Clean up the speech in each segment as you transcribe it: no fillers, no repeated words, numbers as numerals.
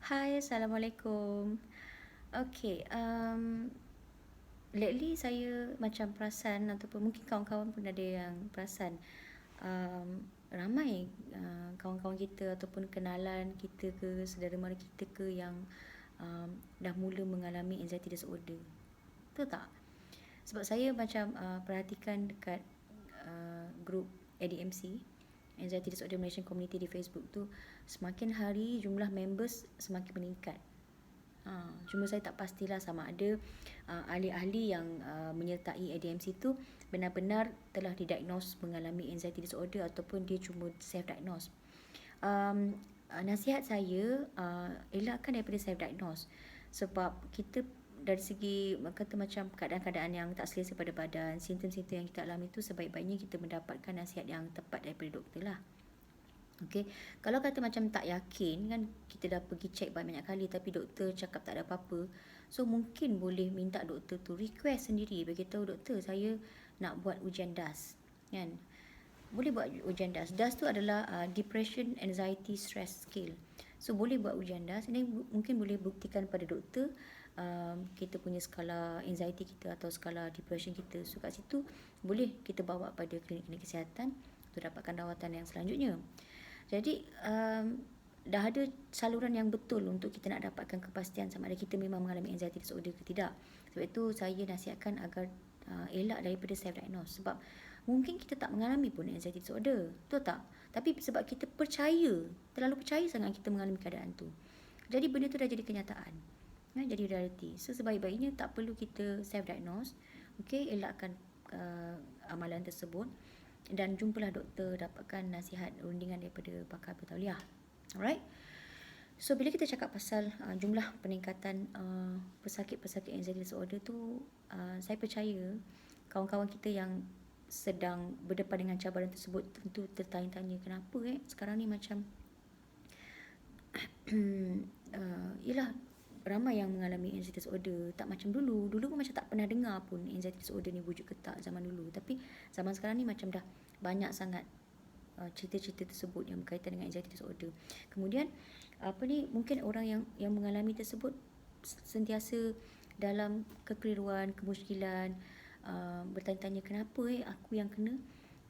Hai, Assalamualaikum. Okay, lately saya macam perasan ataupun mungkin kawan-kawan pun ada yang perasan ramai kawan-kawan kita ataupun kenalan kita ke saudara mara kita ke yang dah mula mengalami anxiety disorder. Betul tak? Sebab saya macam perhatikan dekat grup ADMC, Anxiety Disorder Malaysian Community di Facebook tu, semakin hari jumlah members semakin meningkat. Cuma saya tak pastilah sama ada ahli-ahli yang menyertai ADMC tu benar-benar telah didiagnose mengalami anxiety disorder ataupun dia cuma self-diagnose. Nasihat saya elakkan daripada self-diagnose sebab kita dari segi kata macam keadaan-keadaan yang tak selesa pada badan, simptom-simptom yang kita alami tu sebaik-baiknya kita mendapatkan nasihat yang tepat daripada doktor lah. Okay. Kalau kata macam tak yakin kan, kita dah pergi check banyak kali tapi doktor cakap tak ada apa-apa, so mungkin boleh minta doktor tu request sendiri, beritahu doktor saya nak buat ujian DAS kan. Boleh buat ujian DAS. DAS tu adalah Depression Anxiety Stress Scale. So boleh buat ujian DAS. Ini mungkin boleh buktikan pada doktor kita punya skala anxiety kita atau skala depression kita. So kat situ boleh kita bawa pada klinik-klinik kesihatan untuk dapatkan rawatan yang selanjutnya. Jadi dah ada saluran yang betul untuk kita nak dapatkan kepastian sama ada kita memang mengalami anxiety disorder ke tidak. Sebab itu saya nasihatkan agar elak daripada self-diagnose. Sebab mungkin kita tak mengalami pun anxiety disorder, betul tak? Tapi sebab kita percaya, terlalu percaya sangat kita mengalami keadaan tu, jadi benda tu dah jadi kenyataan, jadi reality. So sebaik-baiknya tak perlu kita self-diagnose. Okay, elakkan amalan tersebut dan jumpalah doktor, dapatkan nasihat rundingan daripada pakar bertauliah. Alright. So bila kita cakap pasal jumlah peningkatan pesakit-pesakit anxiety disorder tu, saya percaya kawan-kawan kita yang sedang berdepan dengan cabaran tersebut tentu tertanya-tanya kenapa sekarang ni macam yelah ramai yang mengalami anxiety disorder. Tak macam dulu. Dulu pun macam tak pernah dengar pun anxiety disorder ni wujud ke tak zaman dulu. Tapi zaman sekarang ni macam dah banyak sangat cerita-cerita tersebut yang berkaitan dengan anxiety disorder. Kemudian mungkin orang yang mengalami tersebut sentiasa dalam kekeliruan, kemusykilan, bertanya-tanya kenapa aku yang kena,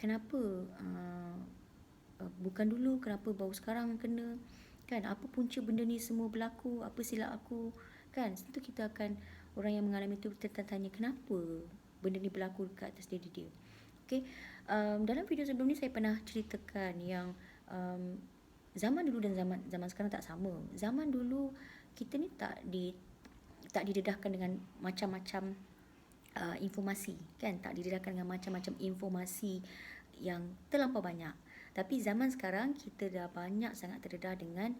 kenapa bukan dulu, kenapa baru sekarang kena kan, apa punca benda ni semua berlaku, apa silap aku kan. Tentu kita akan, orang yang mengalami itu tertanya kenapa benda ni berlaku dekat atas diri dia. Okay. Dalam video sebelum ni saya pernah ceritakan yang zaman dulu dan zaman sekarang tak sama. Zaman dulu kita ni tak didedahkan dengan macam-macam informasi kan, tak didedahkan dengan macam-macam informasi yang terlampau banyak. Tapi zaman sekarang kita dah banyak sangat terdedah dengan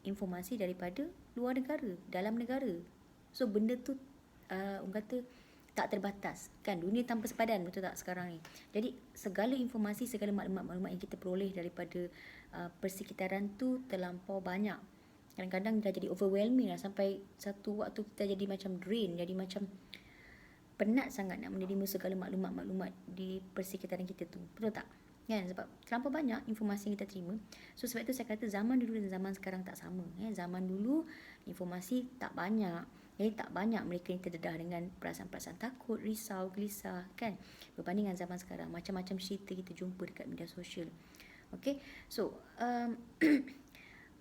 informasi daripada luar negara, dalam negara. So benda tu orang kata tak terbatas kan, dunia tanpa sepadan, betul tak sekarang ni. Jadi segala informasi, segala maklumat-maklumat yang kita peroleh daripada persekitaran tu terlampau banyak. Kadang-kadang dah jadi overwhelming lah, sampai satu waktu kita jadi macam drain, jadi macam penat sangat nak menerima segala maklumat-maklumat di persekitaran kita tu, betul tak? Kan, sebab terlampau banyak informasi yang kita terima. So sebab itu saya kata zaman dulu dan zaman sekarang tak sama. Zaman dulu informasi tak banyak, jadi tak banyak mereka yang terdedah dengan perasaan-perasaan takut, risau, gelisah kan, berbanding dengan zaman sekarang. Macam-macam cerita kita jumpa dekat media sosial. Okay, so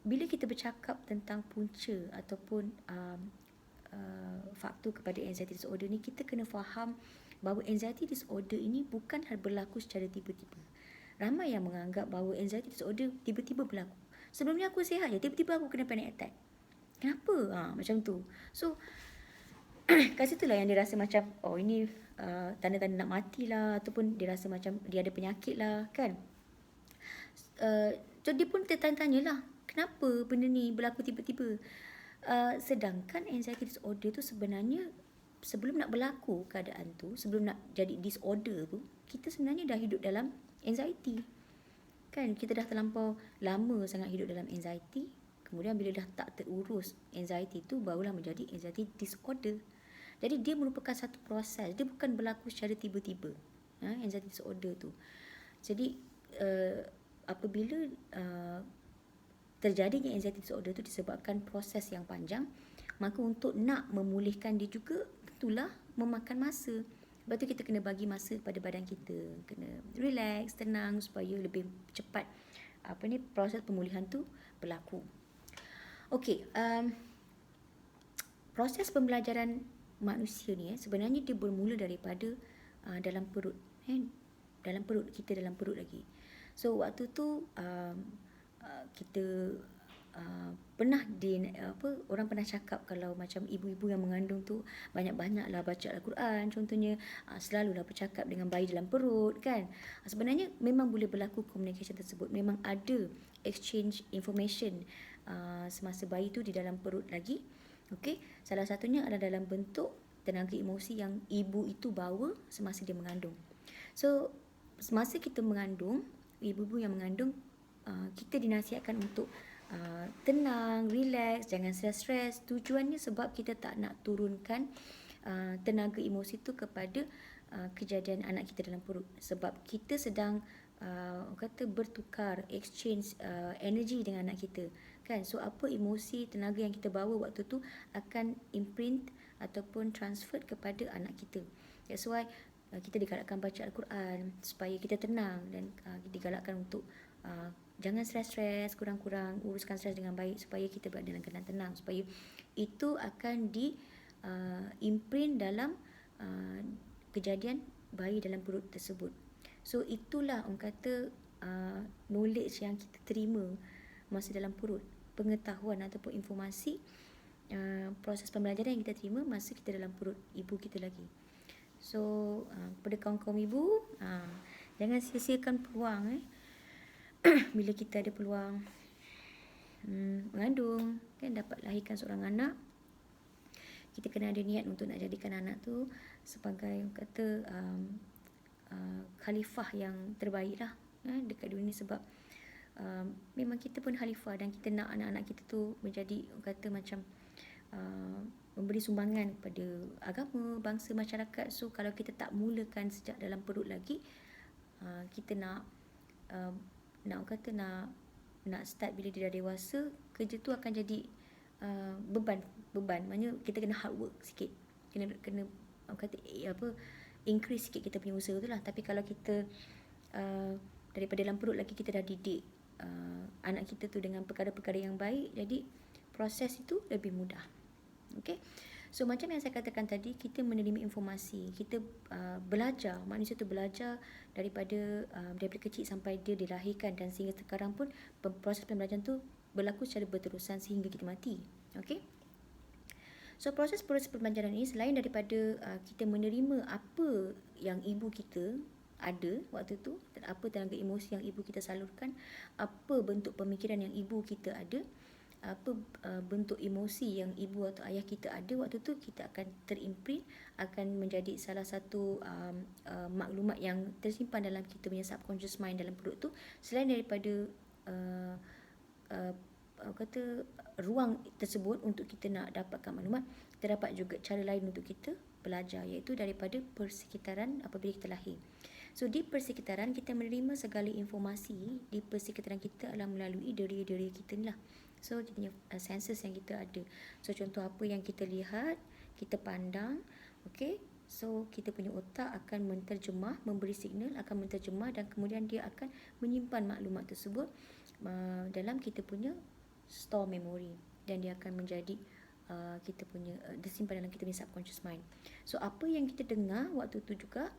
bila kita bercakap tentang punca ataupun faktor kepada anxiety disorder ni, kita kena faham bahawa anxiety disorder ini bukan berlaku secara tiba-tiba. Ramai yang menganggap bahawa anxiety disorder tiba-tiba berlaku. Sebelum ni aku sihat je, tiba-tiba aku kena panic attack. Kenapa? Macam tu. So kat situ lah yang dia rasa macam ini tanda-tanda nak mati lah, ataupun dia rasa macam dia ada penyakit lah kan. So dia pun tertanya-tanya lah, kenapa benda ni berlaku tiba-tiba. Sedangkan anxiety disorder tu sebenarnya sebelum nak berlaku keadaan tu, sebelum nak jadi disorder tu, kita sebenarnya dah hidup dalam anxiety kan. Kita dah terlampau lama sangat hidup dalam anxiety. Kemudian bila dah tak terurus anxiety tu, barulah menjadi anxiety disorder. Jadi dia merupakan satu proses, dia bukan berlaku secara tiba-tiba, anxiety disorder tu. Jadi apabila terjadinya anxiety disorder tu disebabkan proses yang panjang, maka untuk nak memulihkan dia juga itulah memakan masa. Sebab tu kita kena bagi masa kepada badan kita, kena relax, tenang supaya lebih cepat proses pemulihan tu berlaku. Okey, proses pembelajaran manusia ni sebenarnya dia bermula daripada dalam perut, dalam perut kita, dalam perut lagi. So waktu tu kita pernah orang pernah cakap kalau macam ibu-ibu yang mengandung tu banyak-banyaklah baca Al-Quran contohnya, selalulah bercakap dengan bayi dalam perut kan. Sebenarnya memang boleh berlaku communication tersebut, memang ada exchange information semasa bayi tu di dalam perut lagi. Okey, salah satunya adalah dalam bentuk tenaga emosi yang ibu itu bawa semasa dia mengandung. So semasa kita mengandung, ibu-ibu yang mengandung, kita dinasihatkan untuk tenang, relax, jangan stres-stres. Tujuannya sebab kita tak nak turunkan tenaga emosi tu kepada kejadian anak kita dalam perut. Sebab kita sedang bertukar, exchange energy dengan anak kita kan. So apa emosi, tenaga yang kita bawa waktu tu akan imprint ataupun transfer kepada anak kita. That's why kita digalakkan baca Al-Quran supaya kita tenang, dan digalakkan untuk jangan stres-stres, kurang-kurang uruskan stres dengan baik supaya kita berada dalam keadaan tenang, supaya itu akan di imprint dalam kejadian bayi dalam perut tersebut. So itulah orang kata knowledge yang kita terima masa dalam perut, pengetahuan ataupun informasi, proses pembelajaran yang kita terima masa kita dalam perut ibu kita lagi. So pada kawan-kawan ibu, jangan sia-siakan peluang bila kita ada peluang mengandung kan, dapat lahirkan seorang anak, kita kena ada niat untuk nak jadikan anak tu sebagai kata khalifah yang terbaik lah dekat dunia. Sebab memang kita pun khalifah dan kita nak anak-anak kita tu menjadi kata macam memberi sumbangan kepada agama, bangsa, masyarakat. So kalau kita tak mulakan sejak dalam perut lagi, kita nak start bila dia dah dewasa, kerja tu akan jadi beban. Maknanya kita kena hard work sikit, kena increase sikit kita punya usaha tu lah. Tapi kalau kita daripada dalam perut lagi kita dah didik anak kita tu dengan perkara-perkara yang baik, jadi proses itu lebih mudah. Okay, so macam yang saya katakan tadi, kita menerima informasi, kita belajar, manusia tu belajar daripada kecil sampai dia dilahirkan, dan sehingga sekarang pun proses pembelajaran tu berlaku secara berterusan sehingga kita mati. Okay, so proses pembelajaran ini selain daripada kita menerima apa yang ibu kita ada waktu tu, apa tenaga emosi yang ibu kita salurkan, apa bentuk pemikiran yang ibu kita ada, apa bentuk emosi yang ibu atau ayah kita ada waktu tu, kita akan terimprint, akan menjadi salah satu maklumat yang tersimpan dalam kita punya subconscious mind dalam perut tu. Selain daripada ruang tersebut untuk kita nak dapatkan maklumat, terdapat juga cara lain untuk kita belajar, iaitu daripada persekitaran apabila kita lahir. So di persekitaran kita menerima segala informasi di persekitaran kita adalah melalui deria-deria kita ni lah. So kita punya senses yang kita ada. So contoh apa yang kita lihat, kita pandang, okay. So kita punya otak akan menterjemah, memberi signal, akan menterjemah, dan kemudian dia akan menyimpan maklumat tersebut dalam kita punya store memory, dan dia akan menjadi kita punya disimpan dalam kita punya subconscious mind. So apa yang kita dengar waktu tu juga,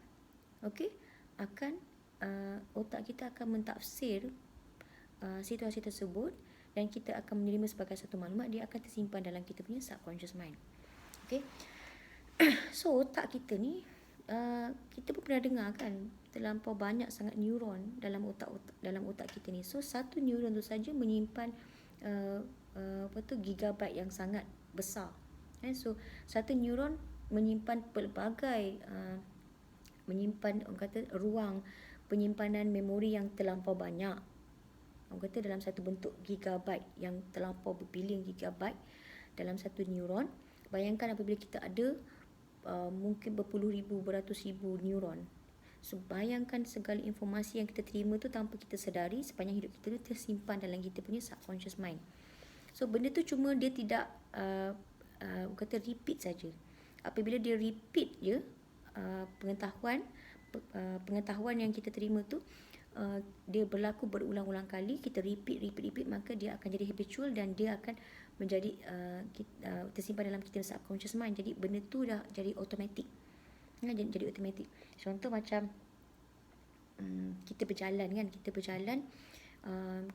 okay, akan otak kita akan mentafsir situasi tersebut, dan kita akan menerima sebagai satu maklumat, dia akan tersimpan dalam kita punya subconscious mind. Okay, so otak kita ni kita pun pernah dengar kan, terlampau banyak sangat neuron dalam otak kita ni. So satu neuron tu saja menyimpan gigabyte yang sangat besar. So satu neuron menyimpan pelbagai ruang penyimpanan memori yang terlampau banyak. Dalam satu bentuk gigabyte yang terlampau berbilion gigabyte dalam satu neuron. Bayangkan apabila kita ada mungkin berpuluh ribu, beratus ribu neuron. So bayangkan segala informasi yang kita terima tu tanpa kita sedari, sepanjang hidup kita tu tersimpan dalam kita punya subconscious mind. So benda tu cuma dia tidak kata repeat saja. Apabila dia repeat je pengetahuan yang kita terima tu, dia berlaku berulang-ulang kali, kita repeat, maka dia akan jadi habitual dan dia akan menjadi tersimpan dalam kita subconscious mind. Jadi benda tu dah jadi automatic. Jadi automatic. Contoh macam kita berjalan kan,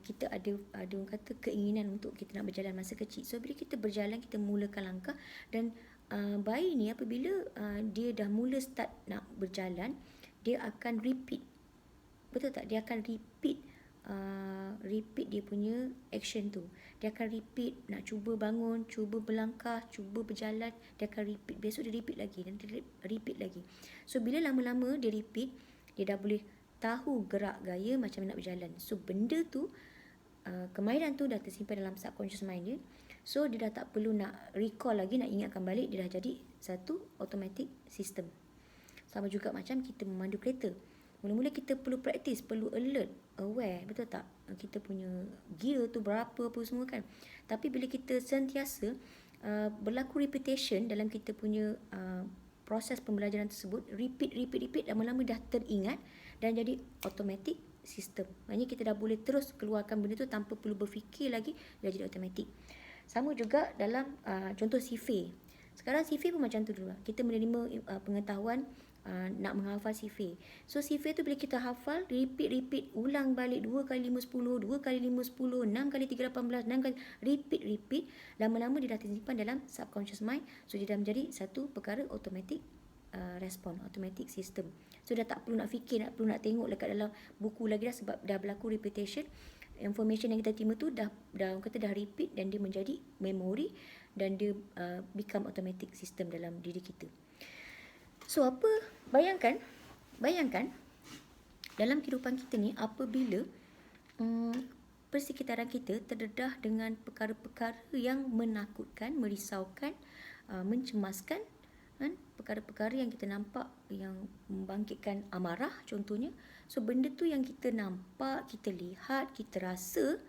kita ada orang kata keinginan untuk kita nak berjalan masa kecil. So bila kita berjalan, kita mulakan langkah, dan bayi ni apabila dia dah mula start nak berjalan, dia akan repeat. Betul tak? Dia akan repeat dia punya action tu. Dia akan repeat nak cuba bangun, cuba berlangkah, cuba berjalan, dia akan repeat. Besok dia repeat lagi dan dia repeat lagi. So bila lama-lama dia repeat, dia dah boleh tahu gerak gaya macam nak berjalan. So benda tu, kemahiran tu dah tersimpan dalam subconscious mind dia. So dia dah tak perlu nak recall lagi, nak ingatkan balik, dia dah jadi satu automatic system. Sama juga macam kita memandu kereta. Mula-mula kita perlu praktis, perlu alert, aware, betul tak? Kita punya gear tu berapa apa semua kan. Tapi bila kita sentiasa berlaku repetition dalam kita punya proses pembelajaran tersebut, repeat, lama-lama dah teringat dan jadi automatic system. Maksudnya kita dah boleh terus keluarkan benda tu tanpa perlu berfikir lagi, dah jadi automatic. Sama juga dalam contoh sifir. Sekarang sifir pun macam tu dulu. Kita menerima pengetahuan nak menghafal sifir. So sifir tu bila kita hafal, repeat, ulang balik 2 kali 5 10, 2 kali 5 10, 6 kali 3 18, 6 kali repeat, lama-lama dia dah tersimpan dalam subconscious mind. So dia dah menjadi satu perkara automatic respon, automatic system. So dah tak perlu nak fikir, perlu nak tengok dekat dalam buku lagi dah, sebab dah berlaku repetition. Information yang kita terima tu dah kata dah repeat dan dia menjadi memory dan dia become automatic system dalam diri kita. So apa, bayangkan dalam kehidupan kita ni, apabila persekitaran kita terdedah dengan perkara-perkara yang menakutkan, merisaukan, mencemaskan, kan? Perkara-perkara yang kita nampak yang membangkitkan amarah contohnya. So benda tu yang kita nampak, kita lihat, kita rasa,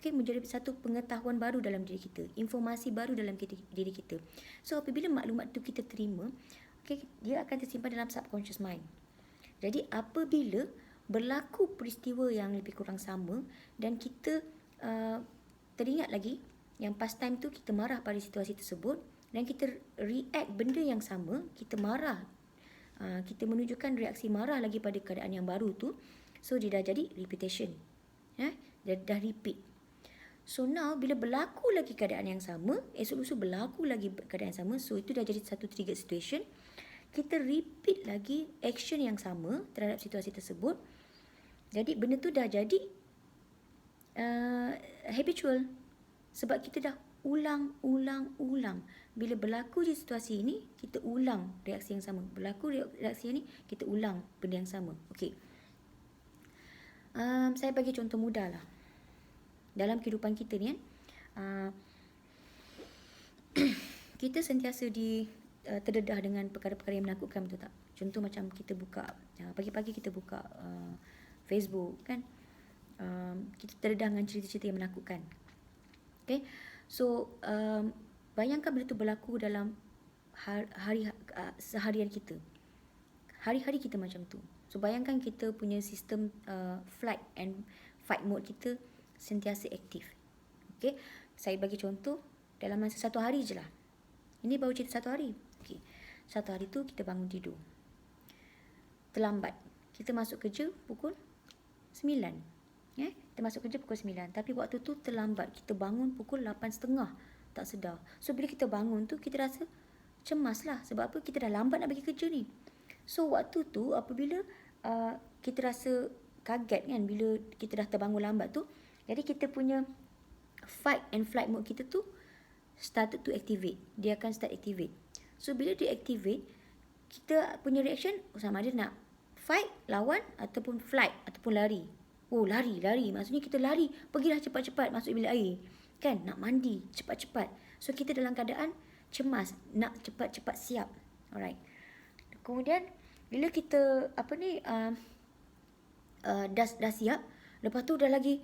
menjadi satu pengetahuan baru dalam diri kita, informasi baru dalam diri kita. So apabila maklumat tu kita terima, dia akan tersimpan dalam subconscious mind. Jadi apabila berlaku peristiwa yang lebih kurang sama dan kita teringat lagi yang past time tu, kita marah pada situasi tersebut dan kita react benda yang sama, kita marah, kita menunjukkan reaksi marah lagi pada keadaan yang baru tu. So dia dah jadi repetition, dia dah repeat. So now bila berlaku lagi keadaan yang sama, esok lusa berlaku lagi keadaan yang sama, so itu dah jadi satu trigger situation. Kita repeat lagi action yang sama terhadap situasi tersebut. Jadi benda tu dah jadi habitual. Sebab kita dah ulang. Bila berlaku di situasi ini, kita ulang reaksi yang sama. Berlaku reaksi ini, kita ulang benda yang sama. Okey. Saya bagi contoh mudah lah. Dalam kehidupan kita ni kita sentiasa terdedah dengan perkara-perkara yang menakutkan, betul tak? Contoh macam kita buka, pagi-pagi kita buka Facebook kan, kita terdedah dengan cerita-cerita yang menakutkan. Okay, so bayangkan benda tu berlaku dalam seharian kita. Hari-hari kita macam tu. So bayangkan kita punya sistem flight and fight mode kita sentiasa aktif. Okay, saya bagi contoh dalam masa satu hari je lah. Ini baru cerita satu hari. Okay. Satu hari tu kita bangun tidur terlambat. Kita masuk kerja pukul 9. Kita masuk kerja pukul 9. Tapi waktu tu terlambat. Kita bangun pukul 8.30. Tak sedar. So bila kita bangun tu, kita rasa cemas lah. Sebab apa? Kita dah lambat nak pergi kerja ni. So waktu tu apabila kita rasa kaget kan, bila kita dah terbangun lambat tu, jadi kita punya fight and flight mode kita tu started to activate. Dia akan start activate. So bila dia activate, kita punya reaction sama ada nak fight, lawan, ataupun flight, ataupun lari. Oh, lari. Maksudnya kita lari, pergilah cepat-cepat masuk bilik air. Kan, nak mandi cepat-cepat. So kita dalam keadaan cemas, nak cepat-cepat siap. Alright. Kemudian bila kita dah siap, lepas tu dah lagi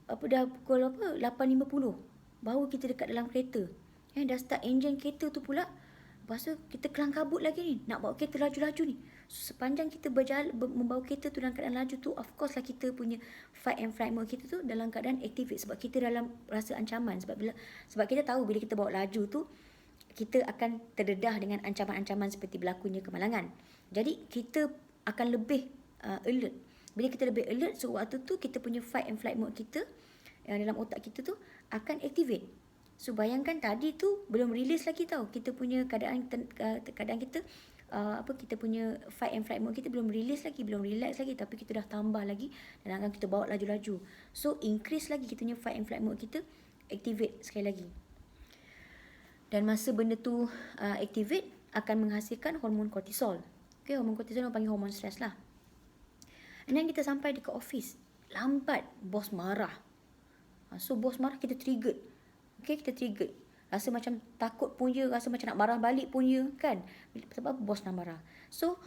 dah pukul 8.50 baru kita dekat dalam kereta. Dah start enjin kereta tu pula. Lepas tu kita kelang kabut lagi ni, nak bawa kereta laju-laju ni. So, sepanjang kita membawa kereta tu dalam keadaan laju tu, of course lah kita punya fight and flight mode kita tu dalam keadaan activate, sebab kita dalam rasa ancaman. Sebab kita tahu bila kita bawa laju tu, kita akan terdedah dengan ancaman-ancaman seperti berlakunya kemalangan. Jadi kita akan lebih alert. Bila kita lebih alert, so waktu tu kita punya fight and flight mode kita yang dalam otak kita tu akan activate. So bayangkan tadi tu belum release lagi tau. Kita punya keadaan kita kita punya fight and flight mode kita belum release lagi, belum relax lagi, tapi kita dah tambah lagi dan akan kita bawa laju-laju. So increase lagi kita punya fight and flight mode kita, activate sekali lagi. Dan masa benda tu activate akan menghasilkan hormon kortisol. Okay, hormon kortisol orang panggil hormon stres lah. And then kita sampai dekat office, lambat, bos marah. So bos marah, kita triggered. Okay, kita triggered. Rasa macam takut pun je, rasa macam nak marah balik pun je, kan? Sebab bos nak marah. So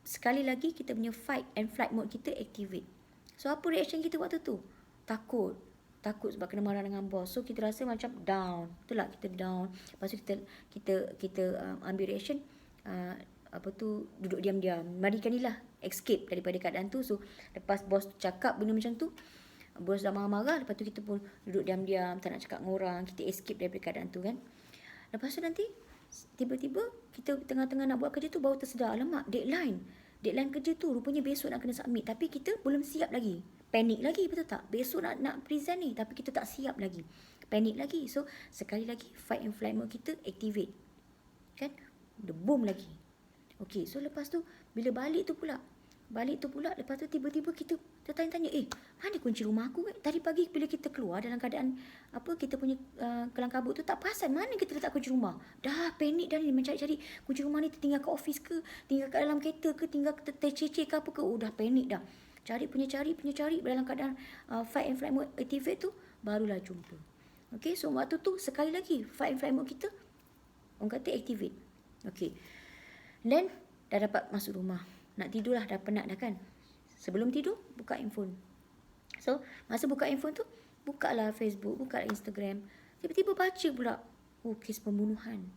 sekali lagi kita punya fight and flight mode kita activate. So apa reaction kita waktu tu? Takut sebab kena marah dengan bos. So kita rasa macam down. Betul tak? Kita down. Lepas tu kita ambil reaction duduk diam-diam. Marikanlah escape daripada keadaan tu. So lepas bos cakap benda macam tu, bos dah marah-marah, lepas tu kita pun duduk diam-diam, tak nak cakap dengan orang, kita escape daripada keadaan tu, kan. Lepas tu nanti tiba-tiba kita tengah-tengah nak buat kerja tu baru tersedar, alamak, deadline kerja tu rupanya besok nak kena submit, tapi kita belum siap lagi. Panik lagi, betul tak? Besok nak present ni, tapi kita tak siap lagi. Panik lagi. So sekali lagi fight and flight mode kita activate, kan? The boom lagi. Okay, so lepas tu bila balik tu pula, lepas tu tiba-tiba kita tertanya-tanya, mana kunci rumah aku? Tadi pagi bila kita keluar dalam keadaan kita punya kelang kabut tu, tak perasan mana kita letak kunci rumah. Dah panik dah ni, mencari-cari kunci rumah ni tertinggal kat office ke, tinggal kat dalam kereta ke, tinggal tercecer ke apa ke. Dah panik dah. Cari dalam keadaan fight and flight mode activate tu, barulah jumpa. Okay, so waktu tu sekali lagi fight and flight mode kita orang kata activate. Okay, then dah dapat masuk rumah, nak tidur lah, dah penat dah, kan. Sebelum tidur, buka handphone. So, masa buka handphone tu, bukalah Facebook, bukalah Instagram. Tiba-tiba baca pula, kes pembunuhan.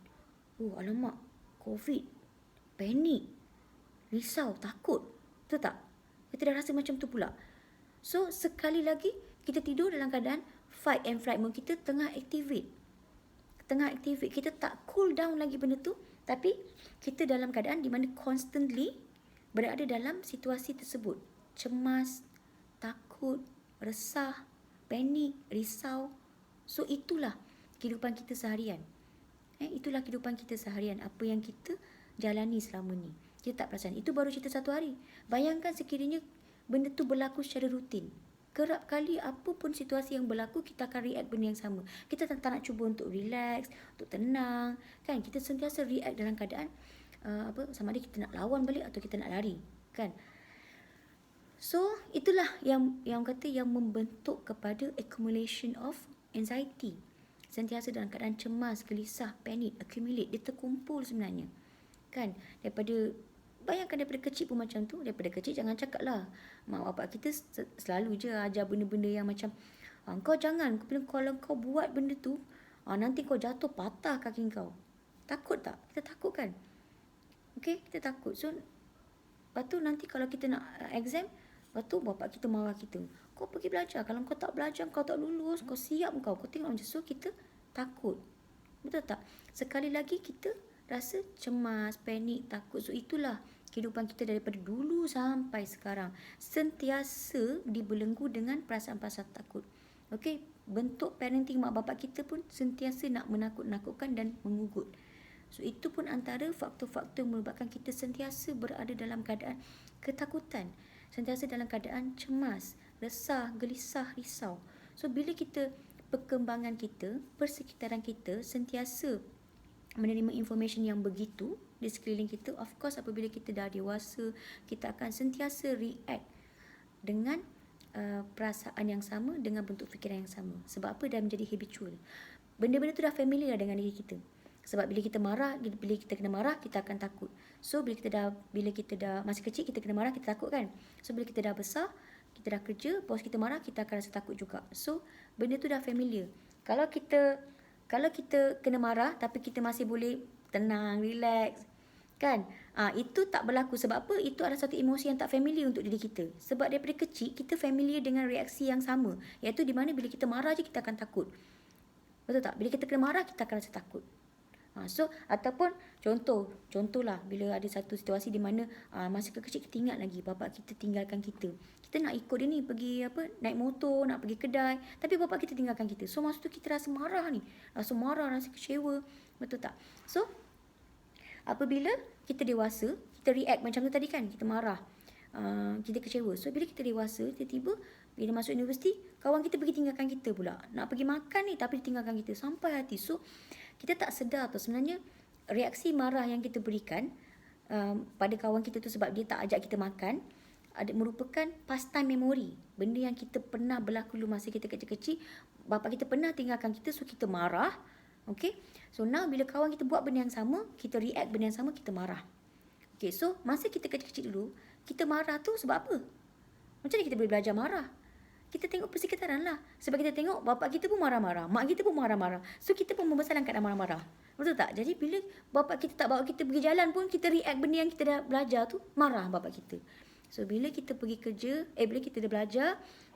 Alamak, COVID, panik, risau, takut. Betul tak? Kita dah rasa macam tu pula. So, sekali lagi, kita tidur dalam keadaan fight and flight mode kita tengah activate. Kita tak cool down lagi benda tu, tapi kita dalam keadaan di mana constantly berada dalam situasi tersebut. Cemas, takut, resah, panik, risau. So itulah kehidupan kita seharian. Itulah kehidupan kita seharian. Apa yang kita jalani selama ni, kita tak perasan. Itu baru cerita satu hari. Bayangkan sekiranya benda tu berlaku secara rutin. Kerap kali apa pun situasi yang berlaku, kita akan react benda yang sama. Kita tak nak cuba untuk relax, untuk tenang, kan? Kita sentiasa react dalam keadaan sama ada kita nak lawan balik atau kita nak lari, kan? So itulah yang kata yang membentuk kepada accumulation of anxiety. Sentiasa dalam keadaan cemas, gelisah, panik, accumulate, dia terkumpul sebenarnya, kan? Bayangkan daripada kecil pun macam tu. Daripada kecil jangan cakap lah, mak bapak kita selalu je ajar benda-benda yang macam kau jangan, kalau kau buat benda tu nanti kau jatuh, patah kaki kau. Takut tak? Kita takut, kan? Okay, kita takut. So lepas tu nanti kalau kita nak exam, lepas tu bapak kita marah kita, kau pergi belajar, kalau kau tak belajar kau tak lulus, kau siap kau tengok macam. So kita takut, betul tak? Sekali lagi kita rasa cemas, panik, takut. So itulah kehidupan kita daripada dulu sampai sekarang, sentiasa dibelenggu dengan perasaan-perasaan takut. Okay, bentuk parenting mak bapak kita pun sentiasa nak menakut-nakutkan dan mengugut. So itu pun antara faktor-faktor menyebabkan kita sentiasa berada dalam keadaan ketakutan, sentiasa dalam keadaan cemas, resah, gelisah, risau. So bila kita, perkembangan kita, persekitaran kita sentiasa menerima information yang begitu di sekeliling kita, of course apabila kita dah dewasa, kita akan sentiasa react dengan perasaan yang sama, dengan bentuk fikiran yang sama. Sebab apa? Dah menjadi habitual. Benda-benda tu dah familiar dengan diri kita. Sebab bila kita marah, bila kita kena marah, kita akan takut. So bila kita dah masih kecil, kita kena marah, kita takut kan. So bila kita dah besar, kita dah kerja, bos kita marah, kita akan rasa takut juga. So benda tu dah familiar. Kalau kita kena marah tapi kita masih boleh tenang, relax, kan? Itu tak berlaku. Sebab apa? Itu adalah satu emosi yang tak familiar untuk diri kita. Sebab daripada kecil kita familiar dengan reaksi yang sama, iaitu di mana bila kita marah je kita akan takut. Betul tak? Bila kita kena marah, kita akan rasa takut. So ataupun contohlah bila ada satu situasi di mana masa kecil kita ingat lagi bapa kita tinggalkan kita. Kita nak ikut dia ni pergi naik motor, nak pergi kedai, tapi bapa kita tinggalkan kita. So masa tu kita rasa marah ni, rasa kecewa. Betul tak? So apabila kita dewasa, kita react macam tu tadi kan, kita marah, kita kecewa. So bila kita dewasa, tiba-tiba bila masuk universiti, kawan kita pergi tinggalkan kita pula. Nak pergi makan ni tapi tinggalkan kita sampai hati. So kita tak sedar tu sebenarnya reaksi marah yang kita berikan pada kawan kita tu sebab dia tak ajak kita makan, merupakan past time memory. Benda yang kita pernah berlaku dulu masa kita kecil-kecil, bapa kita pernah tinggalkan kita, so kita marah. Okay, so now bila kawan kita buat benda yang sama, kita react benda yang sama, kita marah. Okay, so masa kita kecil-kecil dulu, kita marah tu sebab apa? Macam mana kita boleh belajar marah? Kita tengok persekitaran lah. Sebab kita tengok bapak kita pun marah-marah, mak kita pun marah-marah. So kita pun membesar dalam keadaan marah-marah. Betul tak? Jadi bila bapak kita tak bawa kita pergi jalan pun, kita react benda yang kita dah belajar tu, marah bapak kita. So bila kita pergi kerja, bila kita dah belajar,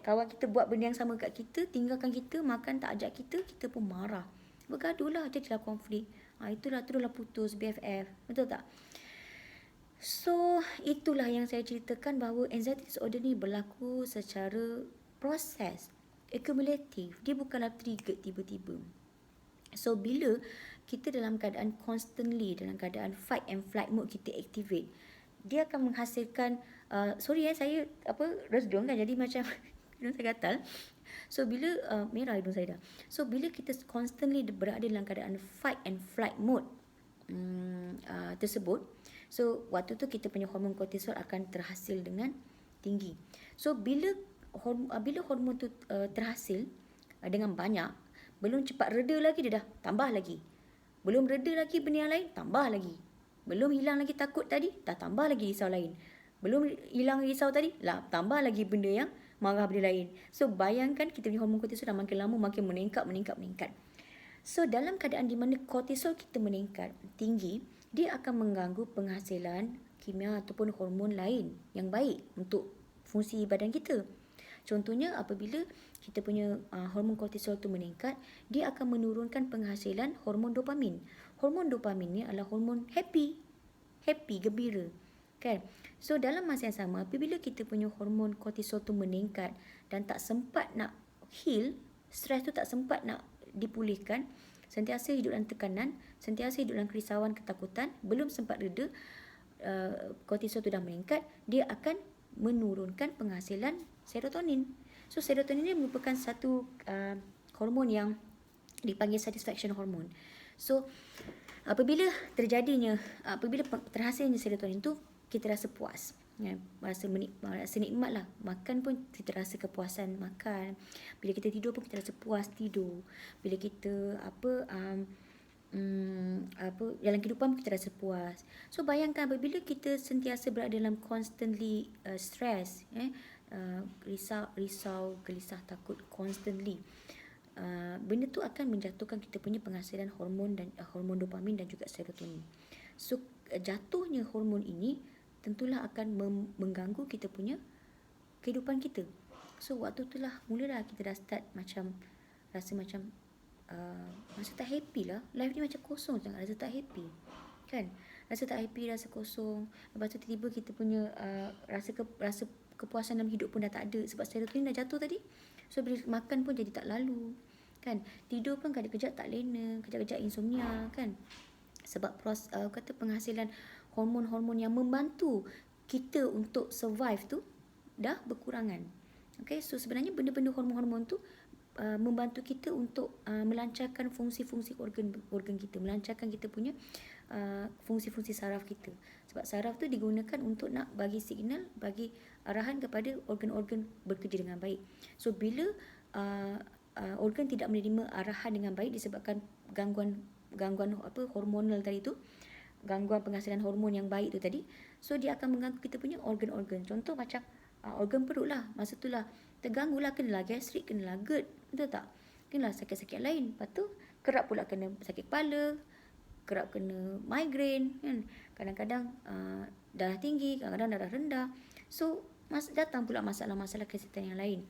kawan kita buat benda yang sama kat kita, tinggalkan kita, makan tak ajak kita, kita pun marah. Bergaduh lah, jadilah konflik. Itulah putus BFF. Betul tak? So itulah yang saya ceritakan, bahawa anxiety disorder ni berlaku secara proses, accumulative. Dia bukanlah trigger tiba-tiba. So bila kita dalam keadaan constantly, dalam keadaan fight and flight mode kita activate, dia akan menghasilkan saya resdung kan, jadi macam hidung saya gatal. So bila merah hidung saya dah. So bila kita constantly berada dalam keadaan fight and flight mode tersebut, so waktu tu kita punya hormon kortisol akan terhasil dengan tinggi. So bila hormon tu terhasil dengan banyak, belum cepat reda lagi, dia dah tambah lagi. Belum reda lagi benda yang lain, tambah lagi. Belum hilang lagi takut tadi, dah tambah lagi risau lain. Belum hilang risau tadi, lah tambah lagi benda yang marah benda lain. So bayangkan kita punya hormon kortisol dah makin lama makin meningkat. So dalam keadaan di mana kortisol kita meningkat tinggi, dia akan mengganggu penghasilan kimia ataupun hormon lain yang baik untuk fungsi badan kita. Contohnya apabila kita punya hormon kortisol tu meningkat, dia akan menurunkan penghasilan hormon dopamin. Hormon dopamin ni adalah hormon happy, gembira, kan? So dalam masa yang sama, apabila kita punya hormon kortisol tu meningkat dan tak sempat nak heal, stres tu tak sempat nak dipulihkan, sentiasa hidup dalam tekanan, sentiasa hidup dalam kerisauan, ketakutan, belum sempat reda, kortisol tu dah meningkat, dia akan menurunkan penghasilan serotonin. So serotonin ni merupakan satu hormon yang dipanggil satisfaction hormone. So apabila terhasilnya serotonin tu, kita rasa puas, rasa nikmat lah. Makan pun kita rasa kepuasan makan. Bila kita tidur pun kita rasa puas tidur. Bila kita dalam kehidupan kita rasa puas. So bayangkan apabila kita sentiasa berada dalam constantly stress, risau, gelisah, takut constantly, benda tu akan menjatuhkan kita punya penghasilan hormon dan hormon dopamin dan juga serotonin. So jatuhnya hormon ini tentulah akan mengganggu kita punya kehidupan kita. So waktu itulah mulalah kita dah start rasa macam rasa tak happy lah. Life ni macam kosong sangat, rasa tak happy, kan? Rasa tak happy, rasa kosong. Lepas tu tiba-tiba kita punya rasa kepuasan dalam hidup pun dah tak ada, sebab serotonin dah jatuh tadi. So bila makan pun jadi tak lalu, kan? Tidur pun kejap-kejap tak lena, kejap-kejap insomnia, kan? Sebab penghasilan hormon-hormon yang membantu kita untuk survive tu dah berkurangan. Okay, so sebenarnya benda-benda hormon-hormon tu membantu kita untuk melancarkan fungsi-fungsi organ kita, melancarkan kita punya fungsi-fungsi saraf kita. Sebab saraf tu digunakan untuk nak bagi signal, bagi arahan kepada organ-organ bekerja dengan baik. So bila organ tidak menerima arahan dengan baik disebabkan gangguan gangguan hormonal tadi tu, gangguan penghasilan hormon yang baik tu tadi. So dia akan mengganggu kita punya organ-organ. Contoh macam organ perut lah, masa tu lah terganggu lah, kenalah gastrik, kenalah GERD, betul tak? Kenalah sakit-sakit lain. Lepas tu kerap pula kena sakit kepala, kerap kena migraine kan. Kadang-kadang darah tinggi, kadang-kadang darah rendah. So datang pula masalah-masalah kesihatan yang lain.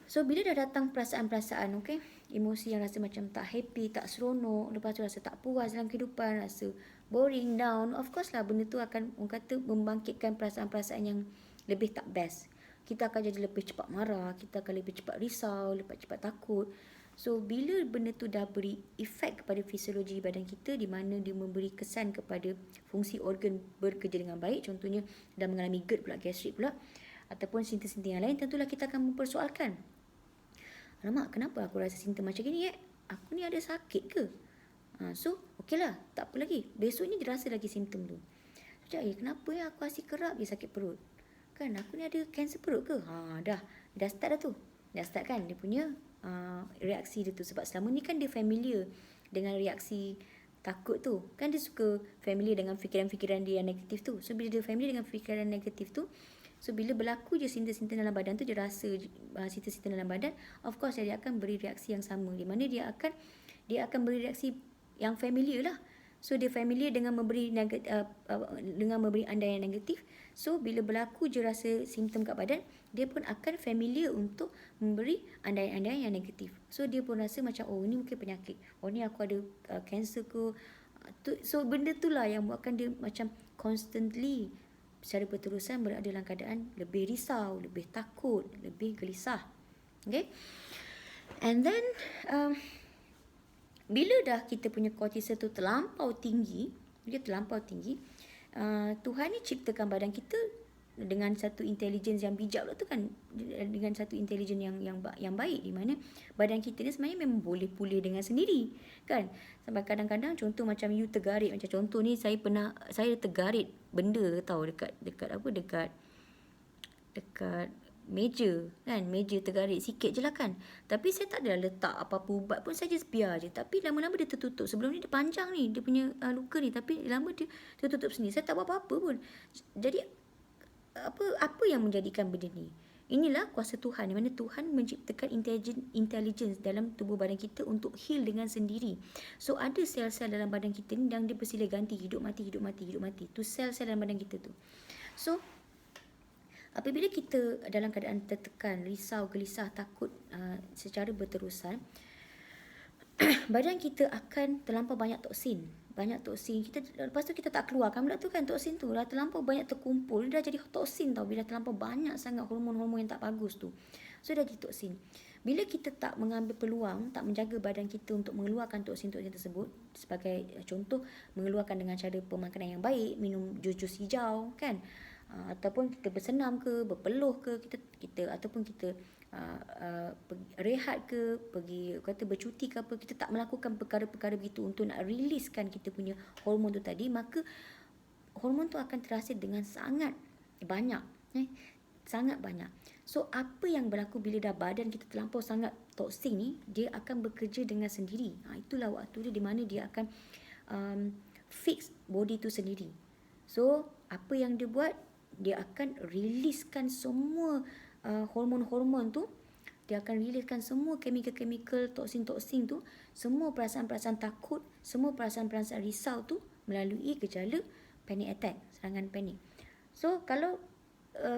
So bila dah datang perasaan-perasaan, okay, emosi yang rasa macam tak happy, tak seronok, lepas tu rasa tak puas dalam kehidupan, rasa boring, down, of course lah benda tu akan orang kata membangkitkan perasaan-perasaan yang lebih tak best. Kita akan jadi lebih cepat marah, kita akan lebih cepat risau, lebih cepat takut. So bila benda tu dah beri efek kepada fisiologi badan kita, di mana dia memberi kesan kepada fungsi organ bekerja dengan baik, contohnya dah mengalami GERD pula, gastrik pula, ataupun simptom-simptom yang lain, tentulah kita akan mempersoalkan, alamak, kenapa aku rasa simptom macam gini aku ni ada sakit ke? So okeylah, tak apa lagi, besoknya dia rasa lagi simptom tu. Macam kenapa aku asyik kerap je sakit perut, kan aku ni ada kanser perut ke? Dah start dah tu, dah start kan dia punya reaksi dia tu. Sebab selama ni kan dia familiar dengan reaksi takut tu, kan dia suka familiar dengan fikiran-fikiran dia yang negatif tu. So bila dia familiar dengan fikiran negatif tu, so bila berlaku je simptom-simptom dalam badan tu, dia rasa simptom-simptom dalam badan, of course dia akan beri reaksi yang sama, di mana dia akan beri reaksi yang familiar lah. So dia familiar dengan memberi andaian negatif. So bila berlaku je rasa simptom kat badan, dia pun akan familiar untuk memberi andaian-andaian yang negatif. So dia pun rasa macam, oh ni mungkin penyakit, oh ni aku ada kanser ke. So benda tu lah yang buatkan dia macam constantly, secara berterusan berada dalam keadaan lebih risau, lebih takut, lebih gelisah. Okay. And then bila dah kita punya kortisol tu terlampau tinggi, Tuhan ni ciptakan badan kita dengan satu intelligence yang bijak pula tu kan, dengan satu intelligence yang baik, di mana badan kita ni sebenarnya memang boleh pulih dengan sendiri kan. Sampai kadang-kadang contoh macam you tergarit, macam contoh ni saya tergarit benda tahu dekat meja kan, meja tergarit sikit je lah kan, tapi saya tak ada letak apa-apa ubat pun, saya just biar je, tapi lama-lama dia tertutup. Sebelum ni dia panjang ni, dia punya luka ni, tapi lama dia tertutup sendiri, saya tak buat apa-apa pun. Jadi apa yang menjadikan benda ni? Inilah kuasa Tuhan, di mana Tuhan menciptakan intelligence dalam tubuh badan kita untuk heal dengan sendiri. So ada sel-sel dalam badan kita ni yang dia bersilih ganti, hidup mati. Tu sel-sel dalam badan kita tu. So apabila kita dalam keadaan tertekan, risau, gelisah, takut secara berterusan, badan kita akan terlampau banyak toksin. Lepas tu kita tak keluarkan pula tu kan, toksin tu dah terlampau banyak terkumpul, dah jadi toksin tau. Bila terlampau banyak sangat hormon-hormon yang tak bagus tu, so dah jadi toksin. Bila kita tak mengambil peluang, tak menjaga badan kita untuk mengeluarkan toksin-toksin tersebut, sebagai contoh mengeluarkan dengan cara pemakanan yang baik, minum jus-jus hijau kan, ataupun kita bersenam ke, berpeluh ke, kita ataupun kita rehat ke, pergi bercuti ke apa, kita tak melakukan perkara-perkara begitu untuk nak riliskan kita punya hormon tu tadi, maka hormon tu akan terhasil dengan sangat banyak. So apa yang berlaku bila dah badan kita terlampau sangat toksin ni, dia akan bekerja dengan sendiri. Itulah waktu dia di mana dia akan fix body tu sendiri. So apa yang dia buat, dia akan riliskan semua hormon-hormon tu, dia akan riliskan semua chemical-chemical, toksin-toksin tu, semua perasaan-perasaan takut, semua perasaan-perasaan risau tu melalui gejala panic attack, serangan panik. So kalau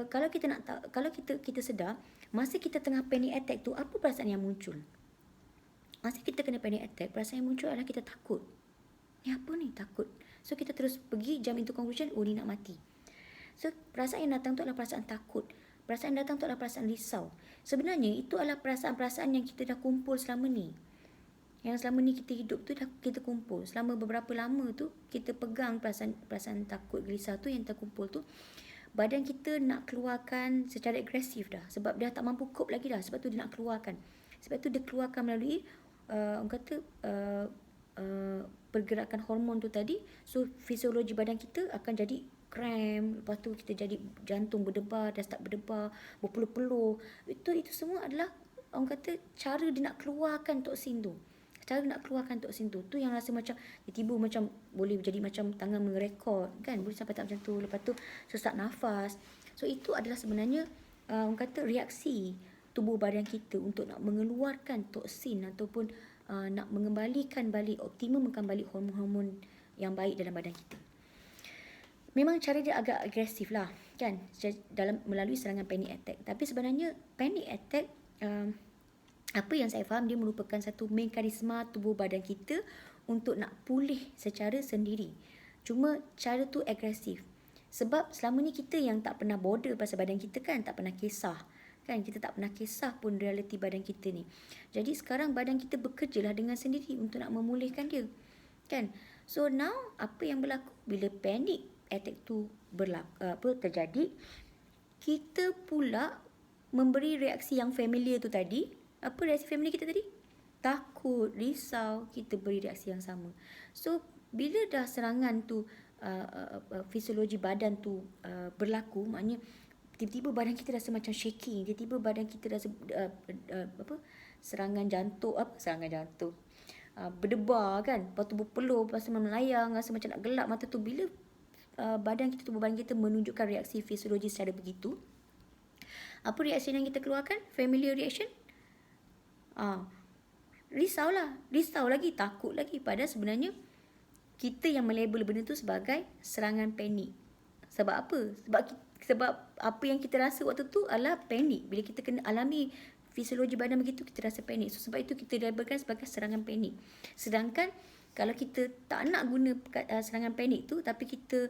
kita nak tahu, kalau kita sedar masa kita tengah panic attack tu, apa perasaan yang muncul? Masa kita kena panic attack, perasaan yang muncul adalah kita takut. Ni apa ni? Takut. So kita terus pergi jump into conclusion, oh ni nak mati. So perasaan yang datang tu adalah perasaan takut. Perasaan yang datang tu adalah perasaan risau. Sebenarnya itu adalah perasaan-perasaan yang kita dah kumpul selama ni. Yang selama ni kita hidup tu dah kita kumpul. Selama beberapa lama tu kita pegang perasaan takut, gelisah tu yang terkumpul tu. Badan kita nak keluarkan secara agresif dah. Sebab dia tak mampu cope lagi dah. Sebab tu dia nak keluarkan. Sebab tu dia keluarkan melalui pergerakan hormon tu tadi. So fisiologi badan kita akan jadi cramp, lepas tu kita jadi jantung berdebar, dah start berdebar, berpeluh-peluh. Itu semua adalah orang kata cara dia nak keluarkan toksin tu. Cara nak keluarkan toksin tu yang rasa macam tiba-tiba macam boleh jadi macam tangan mengerekod kan, boleh sampai tak macam tu. Lepas tu sesak nafas. So itu adalah sebenarnya orang kata reaksi tubuh badan kita untuk nak mengeluarkan toksin ataupun nak mengembalikan balik, optimumkan balik hormon-hormon yang baik dalam badan kita. Memang cara dia agak agresif lah kan, dalam melalui serangan panic attack. Tapi sebenarnya panic attack apa yang saya faham, dia merupakan satu mekanisme tubuh badan kita untuk nak pulih secara sendiri. Cuma cara tu agresif. Sebab selama ni kita yang tak pernah border pasal badan kita kan, tak pernah kisah. Kan, kita tak pernah kisah pun realiti badan kita ni. Jadi sekarang badan kita bekerjalah dengan sendiri untuk nak memulihkan dia. Kan? So now apa yang berlaku bila panic attack tu terjadi, kita pula memberi reaksi yang familiar tu tadi. Apa reaksi family kita tadi? Takut, risau, kita beri reaksi yang sama. So, bila dah serangan tu, fisiologi badan tu berlaku, maknanya tiba-tiba badan kita rasa macam shaking, tiba-tiba badan kita rasa serangan jantung, berdebar kan, lepas tu berpeluh, lepas tu melayang, rasa macam nak gelap mata tu. Bila tubuh badan kita menunjukkan reaksi fisiologi secara begitu, apa reaksi yang kita keluarkan? Familiar reaction. Risau lagi, takut lagi. Padahal sebenarnya kita yang melabel benda tu sebagai serangan panik. Sebab apa? Sebab apa yang kita rasa waktu tu adalah panik. Bila kita kena alami fisiologi badan begitu, kita rasa panik. So, sebab itu kita labelkan sebagai serangan panik. Sedangkan kalau kita tak nak guna serangan panik tu, tapi kita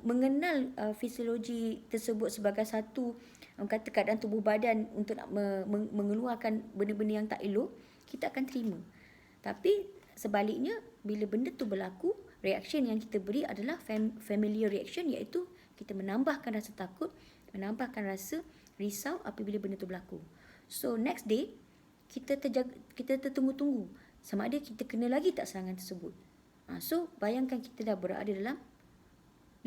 mengenal fisiologi tersebut sebagai satu keadaan tubuh badan untuk nak mengeluarkan benda-benda yang tak elok, kita akan terima. Tapi sebaliknya, bila benda tu berlaku, reaction yang kita beri adalah familiar reaction, iaitu kita menambahkan rasa takut, menambahkan rasa risau apabila benda tu berlaku. So next day, kita tertunggu-tunggu sama ada kita kena lagi tak serangan tersebut. So bayangkan kita dah berada dalam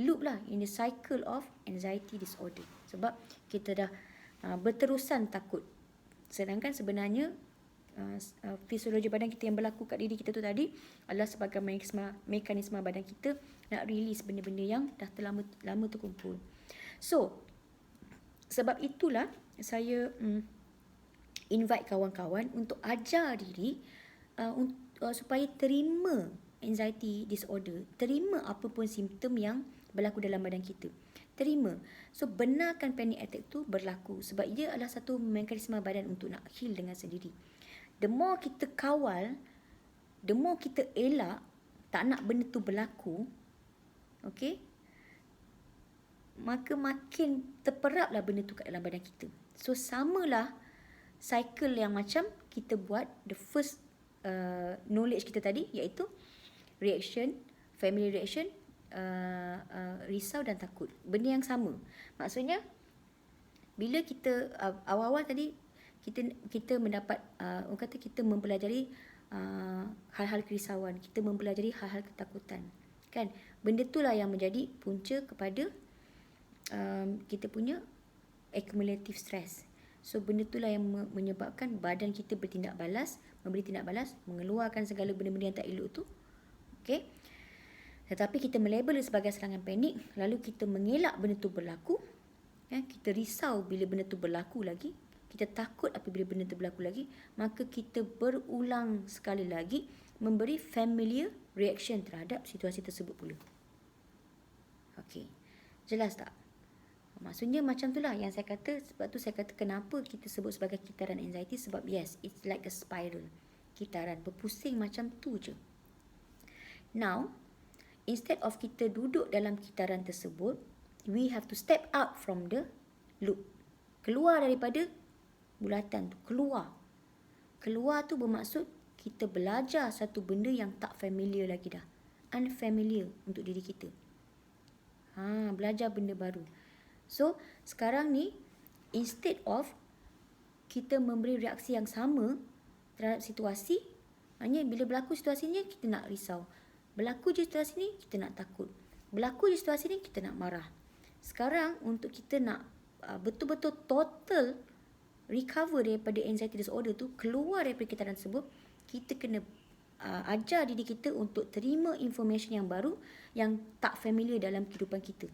loop lah, in the cycle of anxiety disorder. Sebab kita dah berterusan takut. Sedangkan sebenarnya fisiologi badan kita yang berlaku kat diri kita tu tadi adalah sebagai mekanisme badan kita nak release benda-benda yang dah lama terkumpul. So sebab itulah saya invite kawan-kawan untuk ajar diri supaya terima anxiety disorder, terima apa pun simptom yang berlaku dalam badan kita. Terima. So benarkan panic attack tu berlaku sebab ia adalah satu mekanisme badan untuk nak heal dengan sendiri. The more kita kawal, the more kita elak tak nak benda tu berlaku, okay, maka makin terperaplah benda tu kat dalam badan kita. So samalah cycle yang macam kita buat the first knowledge kita tadi, iaitu reaction, family reaction, risau dan takut. Benda yang sama. Maksudnya bila kita awal-awal tadi kita mendapat orang kata kita mempelajari hal-hal kerisauan, kita mempelajari hal-hal ketakutan. Kan? Benda itulah yang menjadi punca kepada kita punya accumulative stress. So benda itulah yang menyebabkan badan kita bertindak balas, memberi tindak balas, mengeluarkan segala benda-benda yang tak elok tu. Okay? Tetapi kita melabel sebagai serangan panik, lalu kita mengelak benda tu berlaku. Kita risau bila benda tu berlaku lagi, kita takut apabila benda tu berlaku lagi, maka kita berulang sekali lagi memberi familiar reaction terhadap situasi tersebut pula. Okey. Jelas tak? Maksudnya macam itulah yang saya kata, sebab tu saya kata kenapa kita sebut sebagai kitaran anxiety, sebab yes, it's like a spiral. Kitaran berpusing macam tu je. Now, instead of kita duduk dalam kitaran tersebut, we have to step out from the loop. Keluar daripada bulatan tu, keluar. Keluar tu bermaksud kita belajar satu benda yang tak familiar lagi dah. Unfamiliar untuk diri kita. Belajar benda baru. So, sekarang ni, instead of kita memberi reaksi yang sama terhadap situasi, maknanya bila berlaku situasinya, kita nak risau. Berlaku je situasi ni, kita nak takut. Berlaku je situasi ni, kita nak marah. Sekarang, untuk kita nak betul-betul total recover daripada anxiety disorder tu, keluar daripada ketakutan tersebut, kita kena ajar diri kita untuk terima information yang baru yang tak familiar dalam kehidupan kita.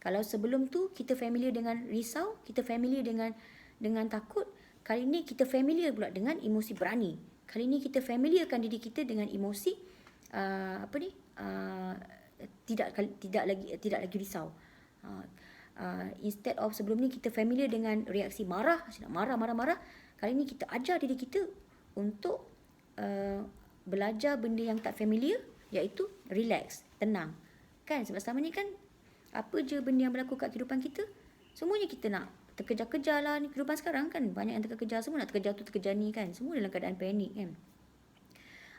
Kalau sebelum tu kita familiar dengan risau, kita familiar dengan takut, kali ni kita familiar pula dengan emosi berani. Kali ni kita familiarkan diri kita dengan emosi tidak lagi risau. Instead of sebelum ni kita familiar dengan reaksi marah, marah, kali ni kita ajar diri kita untuk belajar benda yang tak familiar, iaitu relax, tenang. Kan sebab selama ni kan apa je benda yang berlaku kat kehidupan kita, semuanya kita nak terkejar-kejar lah. Ni kehidupan sekarang kan banyak yang terkejar, semua nak terkejar tu terkejar ni kan, semua dalam keadaan panik kan.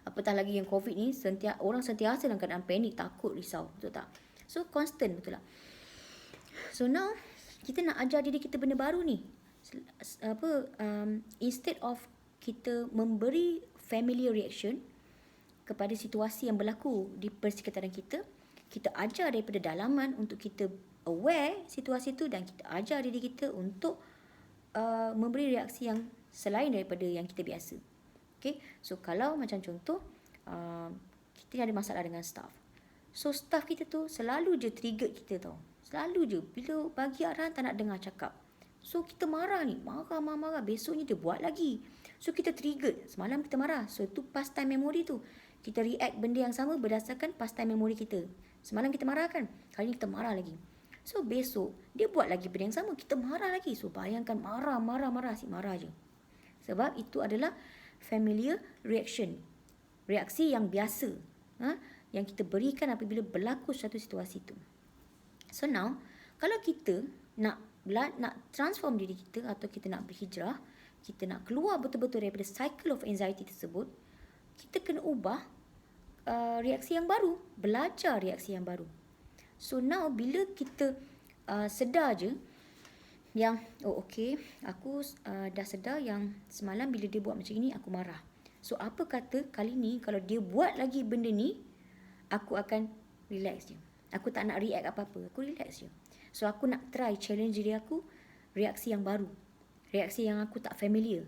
Apatah lagi yang COVID ni, orang sentiasa dalam keadaan panik, takut, risau, betul tak? So constant, betul tak? So now kita nak ajar diri kita benda baru ni. Instead of kita memberi familiar reaction kepada situasi yang berlaku di persekitaran kita, kita ajar daripada dalaman untuk kita aware situasi tu, dan kita ajar diri kita untuk memberi reaksi yang selain daripada yang kita biasa. Okay, so kalau macam contoh kita ada masalah dengan staff, so staff kita tu selalu je trigger kita tau, selalu je bila bagi arahan tak nak dengar cakap, so kita marah ni, marah, besoknya dia buat lagi, so kita trigger, semalam kita marah, so tu past time memory tu, kita react benda yang sama berdasarkan past time memory kita. Semalam kita marah kan, kali ni kita marah lagi. So besok dia buat lagi benda yang sama, kita marah lagi. So bayangkan marah, asyik marah je. Sebab itu adalah familiar reaction, reaksi yang biasa, yang kita berikan apabila berlaku suatu situasi itu. So now, kalau kita nak transform diri kita, atau kita nak berhijrah, kita nak keluar betul-betul daripada cycle of anxiety tersebut, kita kena ubah reaksi yang baru, belajar reaksi yang baru. So now bila kita sedar je yang okay, aku dah sedar yang semalam bila dia buat macam ni aku marah. So apa kata kali ni kalau dia buat lagi benda ni, aku akan relax je. Aku tak nak react apa-apa, aku relax je. So aku nak try challenge diri aku, reaksi yang baru, reaksi yang aku tak familiar.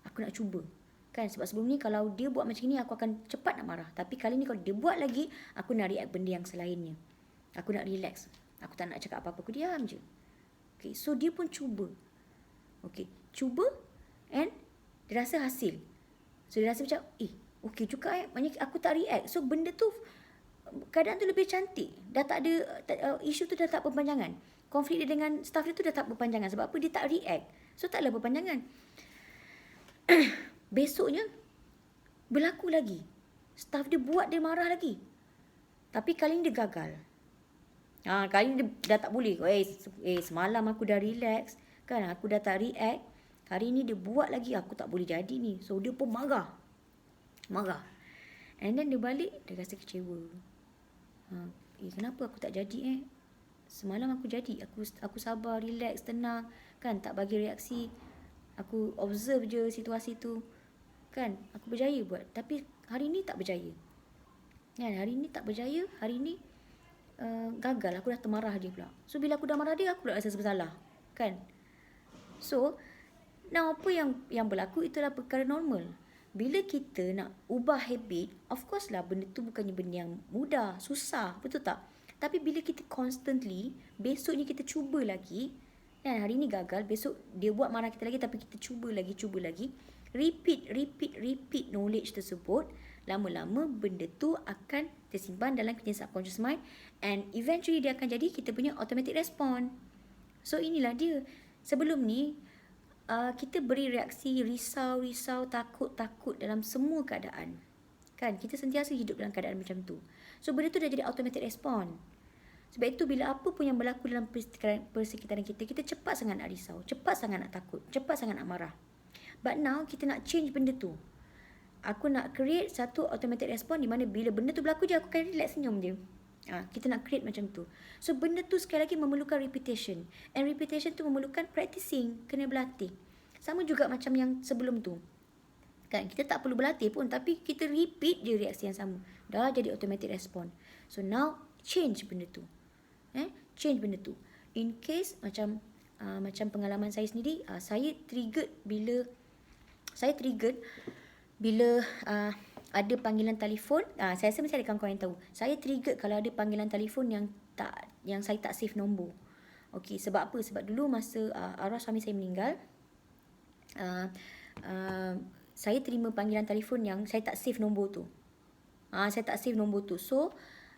Aku nak cuba. Kan, sebab sebelum ni kalau dia buat macam ni aku akan cepat nak marah. Tapi kali ni kalau dia buat lagi, aku nak react benda yang selainnya. Aku nak relax. Aku tak nak cakap apa-apa, aku diam je. Okay, so dia pun cuba. Okay, cuba and dia rasa hasil. So dia rasa macam, okay juga maknanya aku tak react. So benda tu, keadaan tu lebih cantik. Dah tak ada, isu tu dah tak berpanjangan. Konflik dia dengan staff dia tu dah tak berpanjangan. Sebab apa? Dia tak react. So taklah berpanjangan. Besoknya berlaku lagi, staff dia buat dia marah lagi, tapi kali ni dia gagal. Kali ni dia dah tak boleh. Semalam aku dah relax kan, aku dah tak react, hari ni dia buat lagi, aku tak boleh jadi ni. So dia pun marah, and then dia balik, dia rasa kecewa. Kenapa aku tak jadi? Semalam aku jadi, aku sabar, relax, tenang kan, tak bagi reaksi, aku observe je situasi tu kan, aku berjaya buat. Tapi hari ni tak berjaya kan, hari ni tak berjaya, hari ni gagal, aku dah termarah dia pula. So bila aku dah marah dia, aku pula rasa bersalah kan. So now apa yang berlaku itulah perkara normal. Bila kita nak ubah habit, of course lah benda tu bukannya benda yang mudah, susah, betul tak? Tapi bila kita constantly, besoknya kita cuba lagi kan, hari ni gagal, besok dia buat marah kita lagi, tapi kita cuba lagi, repeat knowledge tersebut, lama-lama benda tu akan tersimpan dalam kita subconscious mind, and eventually dia akan jadi kita punya automatic response. So inilah dia. Sebelum ni kita beri reaksi risau, takut dalam semua keadaan kan, kita sentiasa hidup dalam keadaan macam tu. So benda tu dah jadi automatic response. Sebab itu bila apa pun yang berlaku dalam persekitaran kita, kita cepat sangat nak risau, cepat sangat nak takut, cepat sangat nak marah. But now kita nak change benda tu. Aku nak create satu automatic response di mana bila benda tu berlaku je, aku akan relax, senyum je. Kita nak create macam tu. So benda tu sekali lagi memerlukan repetition. And repetition tu memerlukan practicing, kena berlatih. Sama juga macam yang sebelum tu kan, kita tak perlu berlatih pun, tapi kita repeat je reaksi yang sama, dah jadi automatic response. So now change benda tu. Change benda tu. In case macam macam pengalaman saya sendiri, saya triggered bila ada panggilan telefon. Saya rasa mesti ada kawan-kawan yang tahu. Saya triggered kalau ada panggilan telefon yang saya tak save nombor. Okey, sebab apa? Sebab dulu masa arwah suami saya meninggal, saya terima panggilan telefon yang saya tak save nombor tu. Saya tak save nombor tu. So,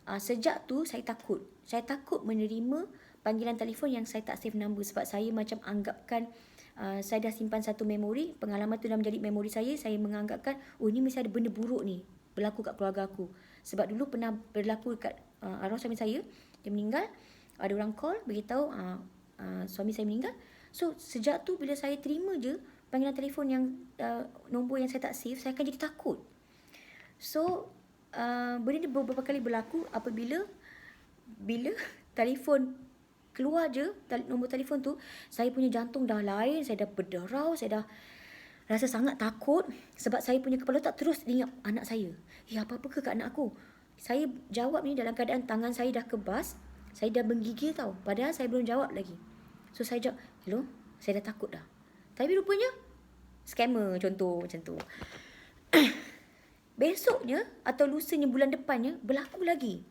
sejak tu saya takut. Saya takut menerima panggilan telefon yang saya tak save nombor, sebab saya macam anggapkan saya dah simpan satu memori, pengalaman tu dah menjadi memori saya menganggapkan, ini mesti ada benda buruk ni berlaku kat keluarga aku. Sebab dulu pernah berlaku kat arwah suami saya, dia meninggal, ada orang call beritahu suami saya meninggal. So sejak tu bila saya terima je panggilan telefon yang nombor yang saya tak save, saya akan jadi takut. So benda ni beberapa kali berlaku apabila telefon keluar je nombor telefon tu, saya punya jantung dah lain, saya dah berderau, saya dah rasa sangat takut, sebab saya punya kepala tak terus ingat anak saya. Apa-apa ke kat anak aku? Saya jawab ni dalam keadaan tangan saya dah kebas, saya dah menggigil tau, padahal saya belum jawab lagi. So saya jawab, hello, saya dah takut dah. Tapi rupanya scammer, contoh macam tu. Besoknya atau lusanya bulan depannya berlaku lagi.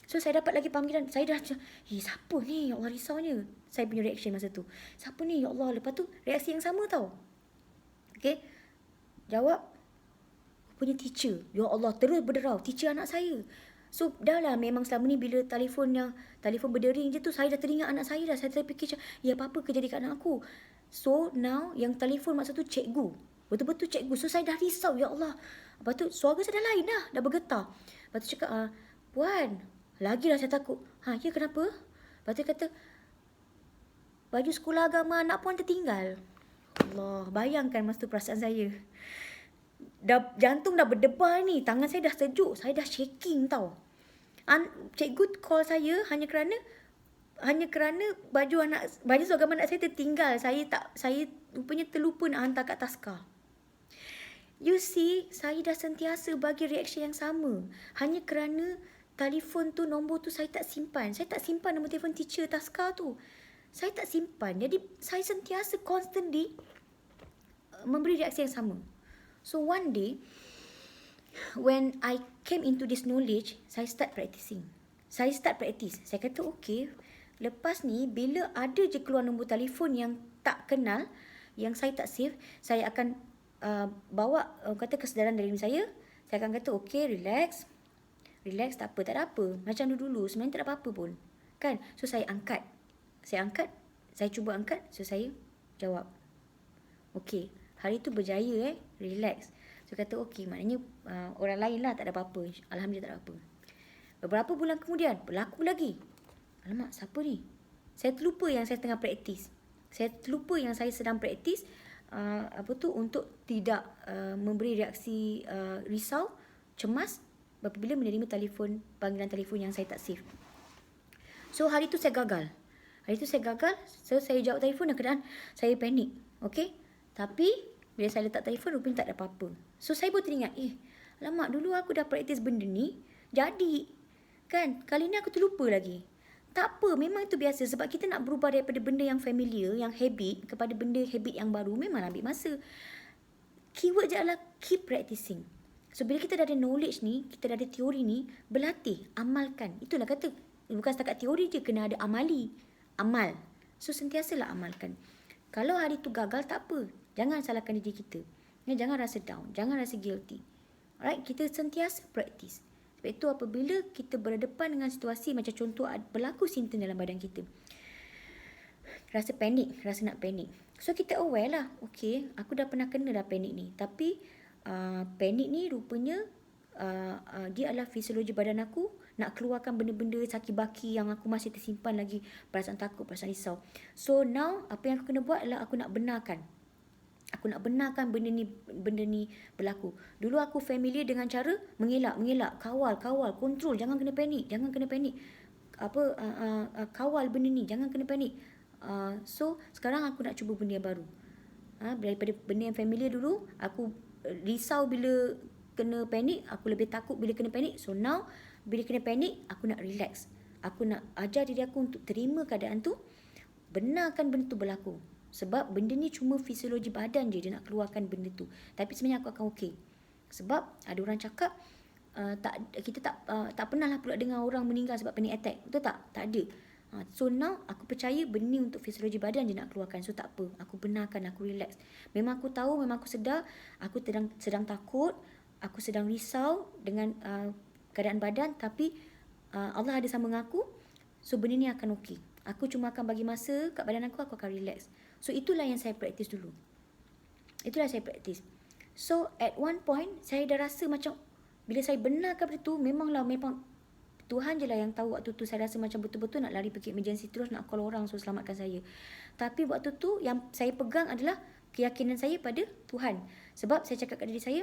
So saya dapat lagi panggilan, saya dah macam, siapa ni? Ya Allah, risaunya. Saya punya reaction masa tu. Siapa ni? Ya Allah. Lepas tu reaksi yang sama tau. Okay. Jawab, punya teacher. Ya Allah, terus berderau. Teacher anak saya. So dah lah memang selama ni bila telefon berdering je tu, saya dah teringat anak saya dah. Saya terfikir macam, apa-apa ke jadi kat anak aku. So now yang telefon masa tu cikgu. Betul-betul cikgu. So saya dah risau, ya Allah. Lepas tu suara saya dah lain dah. Dah bergetar. Lepas tu cakap, Puan, lagilah saya takut. Ya kenapa? Lepas tu kata, baju sekolah agama anak puan tertinggal. Allah, bayangkan masa tu perasaan saya. Jantung dah berdebar ni. Tangan saya dah sejuk. Saya dah shaking tau. Cikgu call saya hanya kerana baju seragam anak saya tertinggal. Saya rupanya terlupa nak hantar kat taska. You see, saya dah sentiasa bagi reaction yang sama. Hanya kerana telefon tu, nombor tu saya tak simpan. Saya tak simpan nombor telefon teacher taska tu. Saya tak simpan. Jadi saya sentiasa constantly memberi reaksi yang sama. So one day, when I came into this knowledge, saya start practice. Saya kata okay, lepas ni bila ada je keluar nombor telefon yang tak kenal, yang saya tak save, saya akan bawa kata kesedaran dari diri saya. Saya akan kata okay, relax, tak apa. Macam dulu sebenarnya tak ada apa-apa pun. Kan? So saya cuba angkat. So saya jawab, okay, hari tu berjaya, relax. So kata okay, maknanya orang lain lah tak ada apa-apa. Alhamdulillah tak ada apa. Beberapa bulan kemudian berlaku lagi. Alamak, siapa ni? Saya terlupa yang saya tengah praktis. Saya terlupa yang saya sedang praktis untuk tidak memberi reaksi risau, cemas apabila menerima panggilan telefon yang saya tak save. So hari tu saya gagal. So saya jawab telefon dan keadaan saya panik. Okay. Tapi bila saya letak telefon, rupanya tak ada apa-apa. So saya pun teringat, alamak, dulu aku dah praktis benda ni, jadi kan kali ni aku terlupa lagi. Tak apa, memang itu biasa. Sebab kita nak berubah daripada benda yang familiar, yang habit, kepada benda habit yang baru, memang ambil masa. Keyword je adalah keep practicing. So bila kita dah ada knowledge ni, kita dah ada teori ni, berlatih, amalkan. Itulah kata, bukan setakat teori je, kena ada amal. So sentiasalah amalkan. Kalau hari tu gagal, tak apa. Jangan salahkan diri kita. Jangan rasa down, jangan rasa guilty. Alright, kita sentiasa practice. Sebab itu apabila kita berhadapan dengan situasi macam contoh berlaku simptom dalam badan kita, rasa panik, rasa nak panik. So kita aware lah, okay, aku dah pernah kena dah panik ni. Tapi panik ni rupanya dia adalah fisiologi badan aku nak keluarkan benda-benda sakit baki yang aku masih tersimpan lagi, perasaan takut, perasaan risau. So now apa yang aku kena buat adalah aku nak benarkan benda ni berlaku. Dulu aku familiar dengan cara mengelak, kawal, kontrol, jangan kena panik. Kawal benda ni, jangan kena panik. So sekarang aku nak cuba benda yang baru. Daripada benda yang familiar dulu, aku risau bila kena panik, aku lebih takut bila kena panik. So now bila kena panik, aku nak relax. Aku nak ajar diri aku untuk terima keadaan tu, benarkan benda tu berlaku. Sebab benda ni cuma fisiologi badan je dia nak keluarkan benda tu. Tapi sebenarnya aku akan okey. Sebab ada orang cakap kita tak pernah lah pula dengar orang meninggal sebab panic attack. Betul tak? Tak ada. So now aku percaya benda ni untuk fisiologi badan je nak keluarkan. So tak apa. Aku benarkan, aku relax. Memang aku tahu, memang aku sedar aku sedang takut, aku sedang risau dengan keadaan badan, tapi Allah ada sama dengan aku. So benda ni akan okey. Aku cuma akan bagi masa kat badan aku akan relax. So itulah yang saya praktis dulu. Itulah saya praktis. So at one point saya dah rasa macam bila saya benarkan benda tu, memang Tuhan je lah yang tahu waktu tu saya rasa macam betul-betul nak lari pergi emergency terus nak call orang suruh selamatkan saya. Tapi waktu tu yang saya pegang adalah keyakinan saya pada Tuhan. Sebab saya cakap kat diri saya,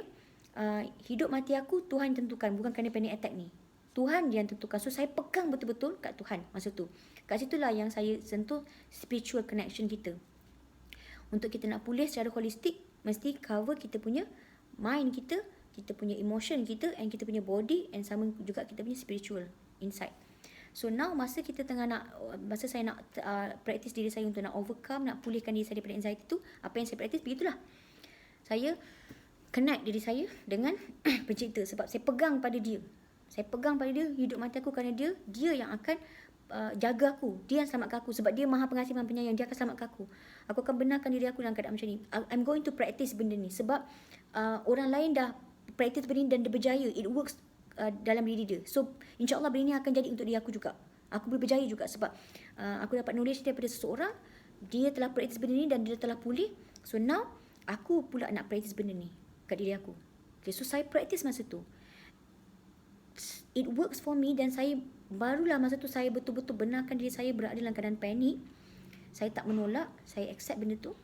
hidup mati aku Tuhan tentukan, bukan kerana panic attack ni. Tuhan dia yang tentukan. So saya pegang betul-betul kat Tuhan masa tu. Kat situlah yang saya sentuh spiritual connection kita. Untuk kita nak pulih secara holistik, mesti cover kita punya mind kita punya emotion kita, and kita punya body, and sama juga kita punya spiritual inside. So now masa saya nak practice diri saya untuk nak overcome, nak pulihkan diri saya daripada anxiety tu, apa yang saya practice begitulah. Saya connect diri saya dengan pencipta sebab saya pegang pada dia. Saya pegang pada dia, hidup mati aku kerana dia yang akan jaga aku. Dia yang selamatkan aku sebab dia Maha Pengasih, Maha Penyayang. Dia akan selamatkan aku. Aku akan benarkan diri aku dalam keadaan macam ni. I'm going to practice benda ni sebab orang lain dah practice benda ni dan dia berjaya. It works dalam diri dia. So insyaAllah benda ni akan jadi untuk diri aku juga. Aku boleh berjaya juga sebab aku dapat knowledge daripada seseorang. Dia telah practice benda ni dan dia telah pulih. So now aku pula nak practice benda ni kat diri aku. Okay, so saya practice masa tu. It works for me, dan saya barulah masa tu saya betul-betul benarkan diri saya berada dalam keadaan panik. Saya tak menolak, saya accept benda tu,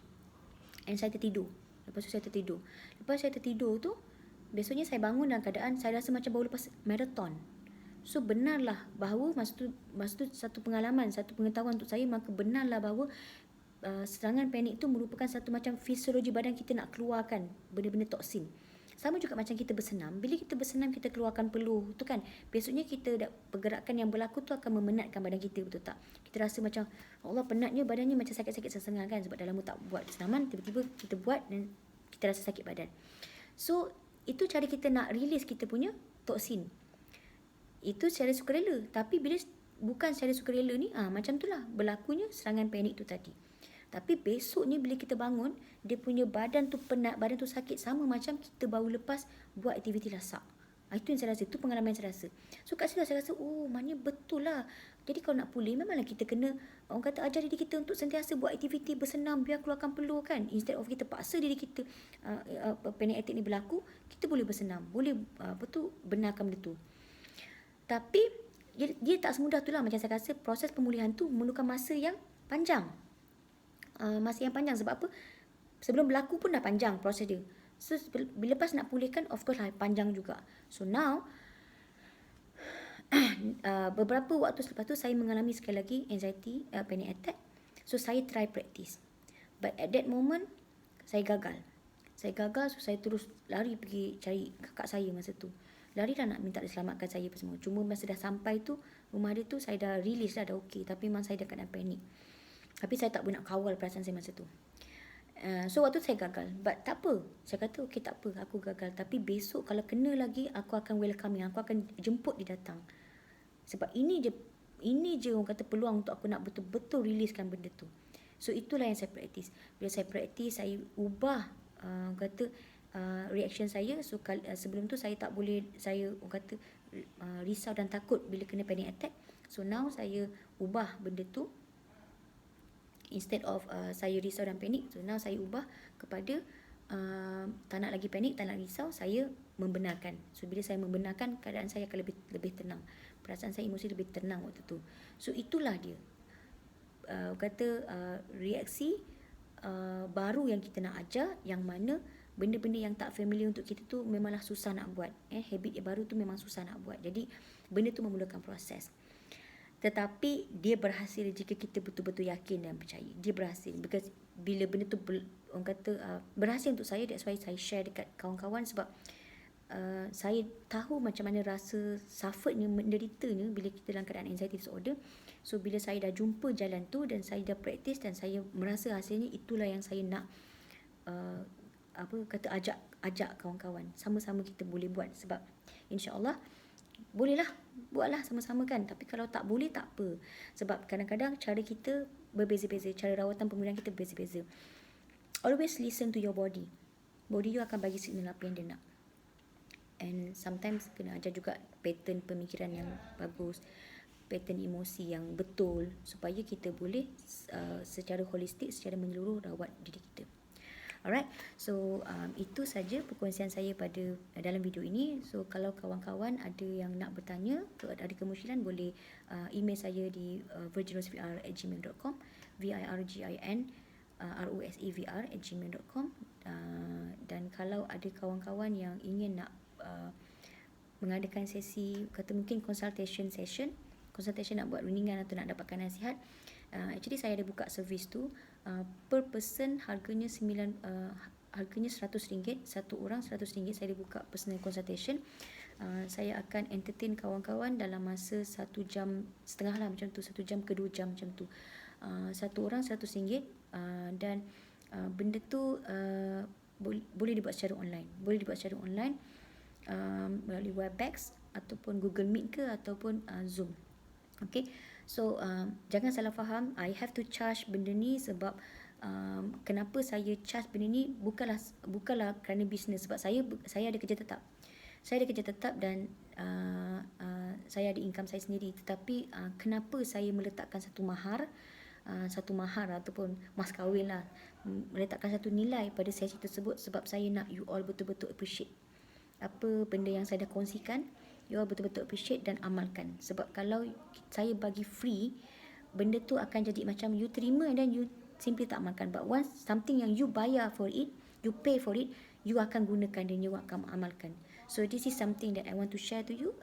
and saya tertidur. Lepas tu saya tertidur. Lepas saya tertidur tu, besoknya saya bangun dalam keadaan saya rasa macam baru lepas marathon. So benarlah bahawa masa tu satu pengalaman, satu pengetahuan untuk saya, maka benarlah bahawa serangan panik itu merupakan satu macam fisiologi badan kita nak keluarkan benda-benda toksin. Sama juga macam kita bersenam. Bila kita bersenam, kita keluarkan peluh tu kan. Besoknya pergerakan yang berlaku tu akan memenatkan badan kita, betul tak? Kita rasa macam Allah penatnya badannya, macam sakit-sakit sesengah kan. Sebab dah lama tak buat senaman, tiba-tiba kita buat dan kita rasa sakit badan. So itu cara kita nak release kita punya toksin. Itu secara sukarela. Tapi bila bukan secara sukarela ni, macam itulah berlakunya serangan panik tu tadi. Tapi besoknya bila kita bangun, dia punya badan tu penat, badan tu sakit, sama macam kita baru lepas buat aktiviti lasak. Itu yang saya rasa, itu pengalaman yang saya rasa. So kat situ saya rasa, maknanya betul lah. Jadi kalau nak pulih, memanglah kita kena, orang kata, ajar diri kita untuk sentiasa buat aktiviti bersenam, biar keluarkan peluh kan. Instead of kita paksa diri kita, panic attack ni berlaku, kita boleh bersenam, boleh benarkan benda tu. Tapi dia tak semudah tu lah. Macam saya rasa proses pemulihan tu memerlukan masa yang panjang. Masa yang panjang sebab apa? Sebelum berlaku pun dah panjang proses dia. So bila lepas nak pulihkan, of course lah panjang juga. So now beberapa waktu selepas tu saya mengalami sekali lagi anxiety, panic attack. So saya try practice, but at that moment saya gagal. So saya terus lari pergi cari kakak saya masa tu. Lari dah nak minta diselamatkan saya apa semua. Cuma masa dah sampai tu, rumah dia tu saya dah release dah okey. Tapi memang saya dah keadaan panik. Tapi saya tak boleh nak kawal perasaan saya masa tu. So waktu tu saya gagal. But tak apa. Saya kata okey tak apa, aku gagal. Tapi besok kalau kena lagi, aku akan welcoming. Aku akan jemput dia datang. Sebab ini je orang kata peluang untuk aku nak betul-betul releasekan benda tu. So itulah yang saya praktis. Bila saya praktis, saya ubah reaction saya. So sebelum tu saya tak boleh, saya orang kata risau dan takut bila kena panic attack. So now saya ubah benda tu. Instead of saya risau dan panik, so now saya ubah kepada tak nak lagi panik, tak nak risau, saya membenarkan. So bila saya membenarkan, keadaan saya akan lebih tenang. Perasaan saya, emosi lebih tenang waktu tu. So itulah dia. Reaksi baru yang kita nak ajar, yang mana benda-benda yang tak familiar untuk kita tu memanglah susah nak buat. Habit yang baru tu memang susah nak buat. Jadi benda tu memerlukan proses. Tetapi dia berhasil jika kita betul-betul yakin dan percaya. Dia berhasil. Because bila benda tu orang kata berhasil untuk saya, that's why saya share dekat kawan-kawan. Sebab saya tahu macam mana rasa suffernya, menderitanya bila kita dalam keadaan anxiety disorder. So bila saya dah jumpa jalan tu dan saya dah praktis dan saya merasa hasilnya, itulah yang saya nak ajak kawan-kawan sama-sama kita boleh buat. Sebab insya-Allah bolehlah, buatlah sama-sama kan. Tapi kalau tak boleh tak apa, sebab kadang-kadang cara kita berbeza-beza, cara rawatan pemulihan kita berbeza-beza. Always listen to your body. Body you akan bagi signal apa yang dia nak. And sometimes kena ajar juga pattern pemikiran yang bagus, pattern emosi yang betul, supaya kita boleh secara holistik, secara menyeluruh rawat diri kita. Alright, so itu saja perkongsian saya pada dalam video ini. So kalau kawan-kawan ada yang nak bertanya, ada kemungkinan boleh email saya di virginrosevr@gmail.com, virginrosevr@gmail.com. Dan kalau ada kawan-kawan yang ingin nak mengadakan sesi, kata mungkin consultation nak buat rundingan atau nak dapatkan nasihat, actually saya ada buka servis tu. Per person harganya RM100, satu orang RM100. Saya ada buka personal consultation. Saya akan entertain kawan-kawan dalam masa 1 jam setengah lah, macam tu, 1 jam ke 2 jam macam tu. Satu orang RM100. Dan benda tu boleh dibuat secara online, melalui Webex ataupun Google Meet ke ataupun Zoom. Okay, so jangan salah faham, I have to charge benda ni sebab kenapa saya charge benda ni bukanlah kerana bisnes. Sebab saya ada kerja tetap. Dan saya ada income saya sendiri. Tetapi kenapa saya meletakkan satu mahar ataupun mas kahwin lah, meletakkan satu nilai pada sesi tersebut, sebab saya nak you all betul-betul appreciate apa benda yang saya dah kongsikan. You all betul-betul appreciate dan amalkan. Sebab kalau saya bagi free, benda tu akan jadi macam you terima and then you simply tak amalkan. But once something yang you bayar for it, you pay for it, you akan gunakan dan you akan amalkan. So this is something that I want to share to you.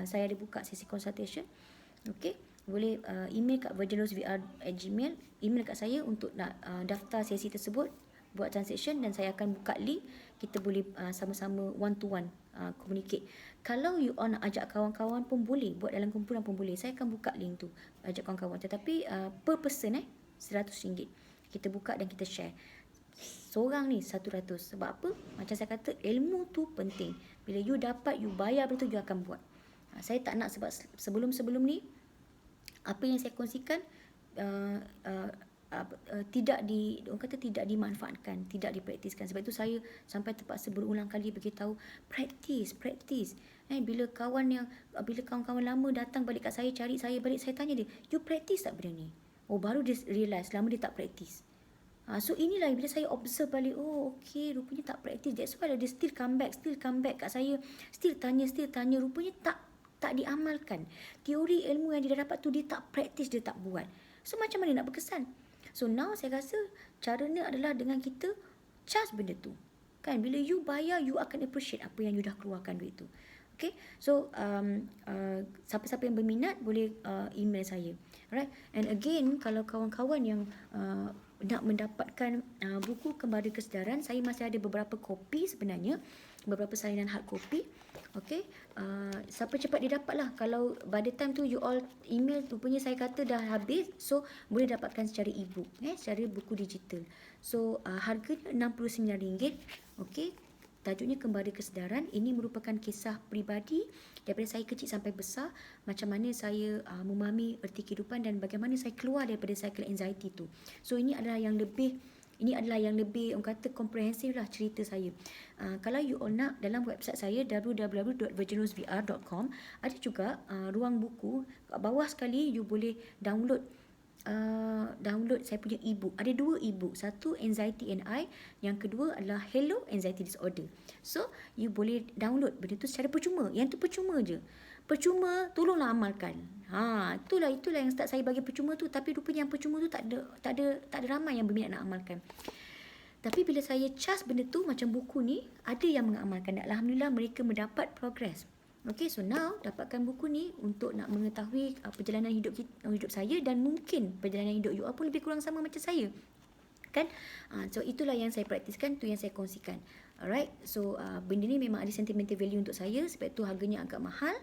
Saya ada buka sesi consultation. Okay, boleh email kat virginrosevr@gmail, email kat saya untuk nak daftar sesi tersebut, buat transaction, dan saya akan buka link. Kita boleh sama-sama one to one communicate. Kalau you all nak ajak kawan-kawan pun boleh, buat dalam kumpulan pun boleh. Saya akan buka link tu, ajak kawan-kawan. Tetapi per person RM100 kita buka dan kita share. Seorang ni RM100. Sebab apa? Macam saya kata, ilmu tu penting. Bila you dapat, you bayar betul, you akan buat. Saya tak nak, sebab sebelum-sebelum ni apa yang saya kongsikan tidak dimanfaatkan, tidak dipraktiskan. Sebab itu saya sampai terpaksa berulang kali beritahu, praktis. Bila kawan-kawan lama datang balik kat saya, cari saya balik, saya tanya dia, you praktis tak benda ni? Oh, baru dia realise lama dia tak praktis. So inilah bila saya observe balik, oh okay, rupanya tak praktis. That's why dia still come back kat saya, still tanya, rupanya tak diamalkan. Teori ilmu yang dia dapat tu dia tak praktis, dia tak buat. So macam mana nak berkesan? So now saya rasa caranya adalah dengan kita charge benda tu. Kan, bila you bayar, you akan appreciate apa yang you dah keluarkan duit tu. Okay, so siapa-siapa yang berminat boleh email saya. Alright, and again, kalau kawan-kawan yang nak mendapatkan buku Kembali Kesedaran, saya masih ada beberapa kopi sebenarnya, beberapa salinan hard copy. Okay, siapa cepat dia dapat lah. Kalau by the time tu you all email, rupanya saya kata dah habis, so boleh dapatkan secara e-book, secara buku digital. So harganya RM69. Okay, tajuknya Kembali Kesedaran. Ini merupakan kisah peribadi daripada saya kecil sampai besar, macam mana saya memahami erti kehidupan dan bagaimana saya keluar daripada cycle anxiety tu. So ini adalah yang lebih orang kata komprehensif lah cerita saya. Kalau you all nak, dalam website saya www.virginrosevr.com ada juga ruang buku. Kat bawah sekali you boleh download saya punya e-book. Ada 2 e-book. Satu Anxiety and I, yang kedua adalah Hello Anxiety Disorder. So you boleh download benda tu secara percuma. Yang tu percuma je. Percuma, tolonglah amalkan. Itulah yang start saya bagi percuma tu. Tapi rupanya yang percuma tu tak ada ramai yang berminat nak amalkan. Tapi bila saya charge benda tu, macam buku ni, ada yang mengamalkan. Alhamdulillah mereka mendapat progress. Okay, so now dapatkan buku ni untuk nak mengetahui perjalanan hidup saya, dan mungkin perjalanan hidup you all pun lebih kurang sama macam saya. Kan? So itulah yang saya praktiskan, tu yang saya kongsikan. Alright, so benda ni memang ada sentimental value untuk saya, sebab itu harganya agak mahal,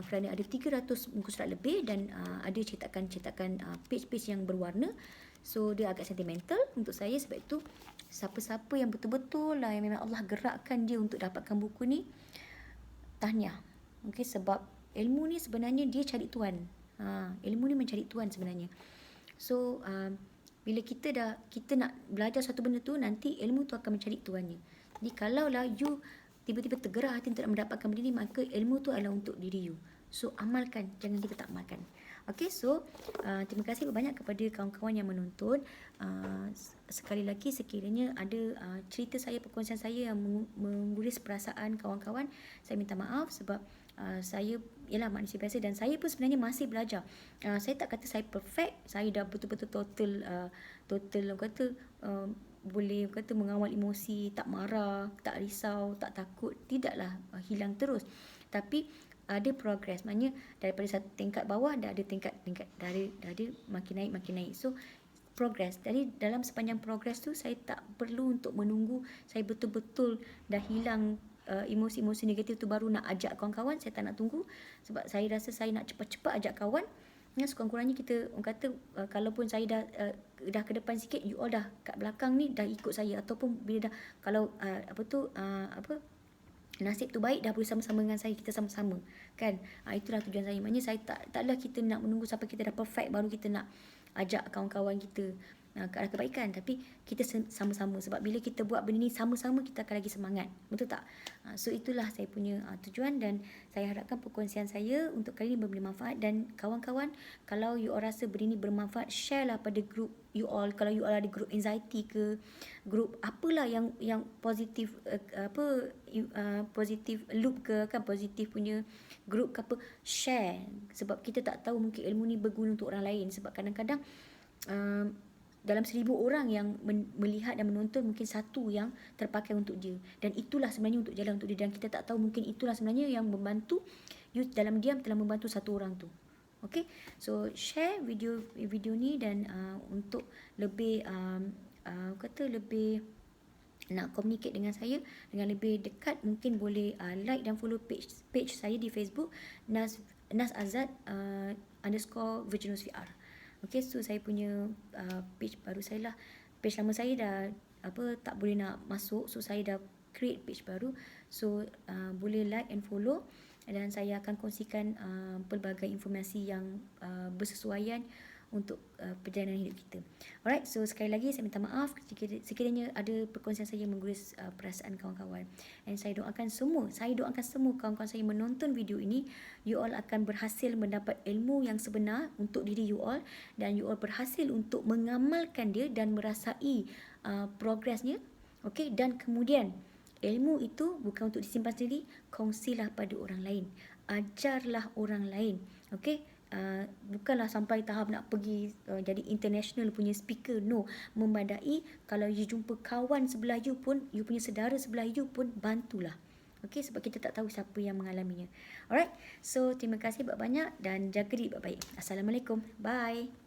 kerana ada 300 muka surat lebih dan ada cetakan-cetakan page-page yang berwarna. So dia agak sentimental untuk saya, sebab itu siapa-siapa yang betul-betul lah yang memang Allah gerakkan dia untuk dapatkan buku ni, tahniah. Okay, sebab ilmu ni sebenarnya dia cari tuan. Ilmu ni mencari tuan sebenarnya. So bila kita nak belajar satu benda tu, nanti ilmu tu akan mencari tuannya. Jadi kalaulah you tiba-tiba tergerak hati untuk nak mendapatkan benda ni, maka ilmu tu adalah untuk diri you. So amalkan, jangan kita tak amalkan. Okay, so terima kasih banyak kepada kawan-kawan yang menonton. Sekali lagi, sekiranya ada cerita saya, perkongsian saya yang menggubris perasaan kawan-kawan, saya minta maaf sebab saya ialah manusia biasa dan saya pun sebenarnya masih belajar. Saya tak kata saya perfect, saya dah betul-betul total kata boleh kata mengawal emosi, tak marah, tak risau, tak takut, tidaklah hilang terus. Tapi ada progress, maknanya daripada satu tingkat bawah dah ada tingkat dah ada makin naik. So progress. Jadi dalam sepanjang progress tu saya tak perlu untuk menunggu saya betul-betul dah hilang emosi-emosi negatif tu baru nak ajak kawan-kawan. Saya tak nak tunggu, sebab saya rasa saya nak cepat-cepat ajak kawan. Sekurang-kurangnya kita, orang kata kalaupun saya dah ke depan sikit, you all dah kat belakang ni dah ikut saya, ataupun bila dah kalau nasib tu baik, dah boleh sama-sama dengan saya, kita sama-sama kan. Itulah tujuan saya. Maknanya saya taklah kita nak menunggu sampai kita dah perfect baru kita nak ajak kawan-kawan kita ke arah kebaikan. Tapi kita sama-sama, sebab bila kita buat benda ni sama-sama, kita akan lagi semangat, betul tak? So itulah saya punya tujuan, dan saya harapkan perkongsian saya untuk kali ini memberi manfaat. Dan kawan-kawan, kalau you all rasa benda ni bermanfaat, share lah pada group you all. Kalau you all ada group anxiety ke, group apalah yang positif, positif loop ke kan, positif punya group ke apa, share. Sebab kita tak tahu, mungkin ilmu ni berguna untuk orang lain. Sebab kadang-kadang dalam 1000 orang yang melihat dan menonton, mungkin satu yang terpakai untuk dia, dan itulah sebenarnya untuk jalan untuk dia. Dan kita tak tahu, mungkin itulah sebenarnya yang membantu you dalam diam telah membantu satu orang tu. Okay, so share video ni, dan untuk lebih lebih nak communicate dengan saya dengan lebih dekat, mungkin boleh like dan follow page saya di Facebook, Nas Azad _Virginus VR. Okay, so saya punya page baru saya lah. Page lama saya dah tak boleh nak masuk, so saya dah create page baru. So boleh like and follow, dan saya akan kongsikan pelbagai informasi yang bersesuaian untuk perjalanan hidup kita. Alright, so sekali lagi saya minta maaf sekiranya ada perkongsian saya menggubris perasaan kawan-kawan. Dan saya doakan semua kawan-kawan saya menonton video ini, you all akan berhasil mendapat ilmu yang sebenar untuk diri you all, dan you all berhasil untuk mengamalkan dia dan merasai progresnya. Okay, dan kemudian ilmu itu bukan untuk disimpan sendiri, kongsilah pada orang lain, ajarlah orang lain. Okay, bukanlah sampai tahap nak pergi jadi international punya speaker. No, memadai kalau you jumpa kawan sebelah you pun, you punya saudara sebelah you pun, bantulah. Okay, sebab kita tak tahu siapa yang mengalaminya. Alright, so terima kasih banyak-banyak dan jaga diri baik-baik. Assalamualaikum, bye.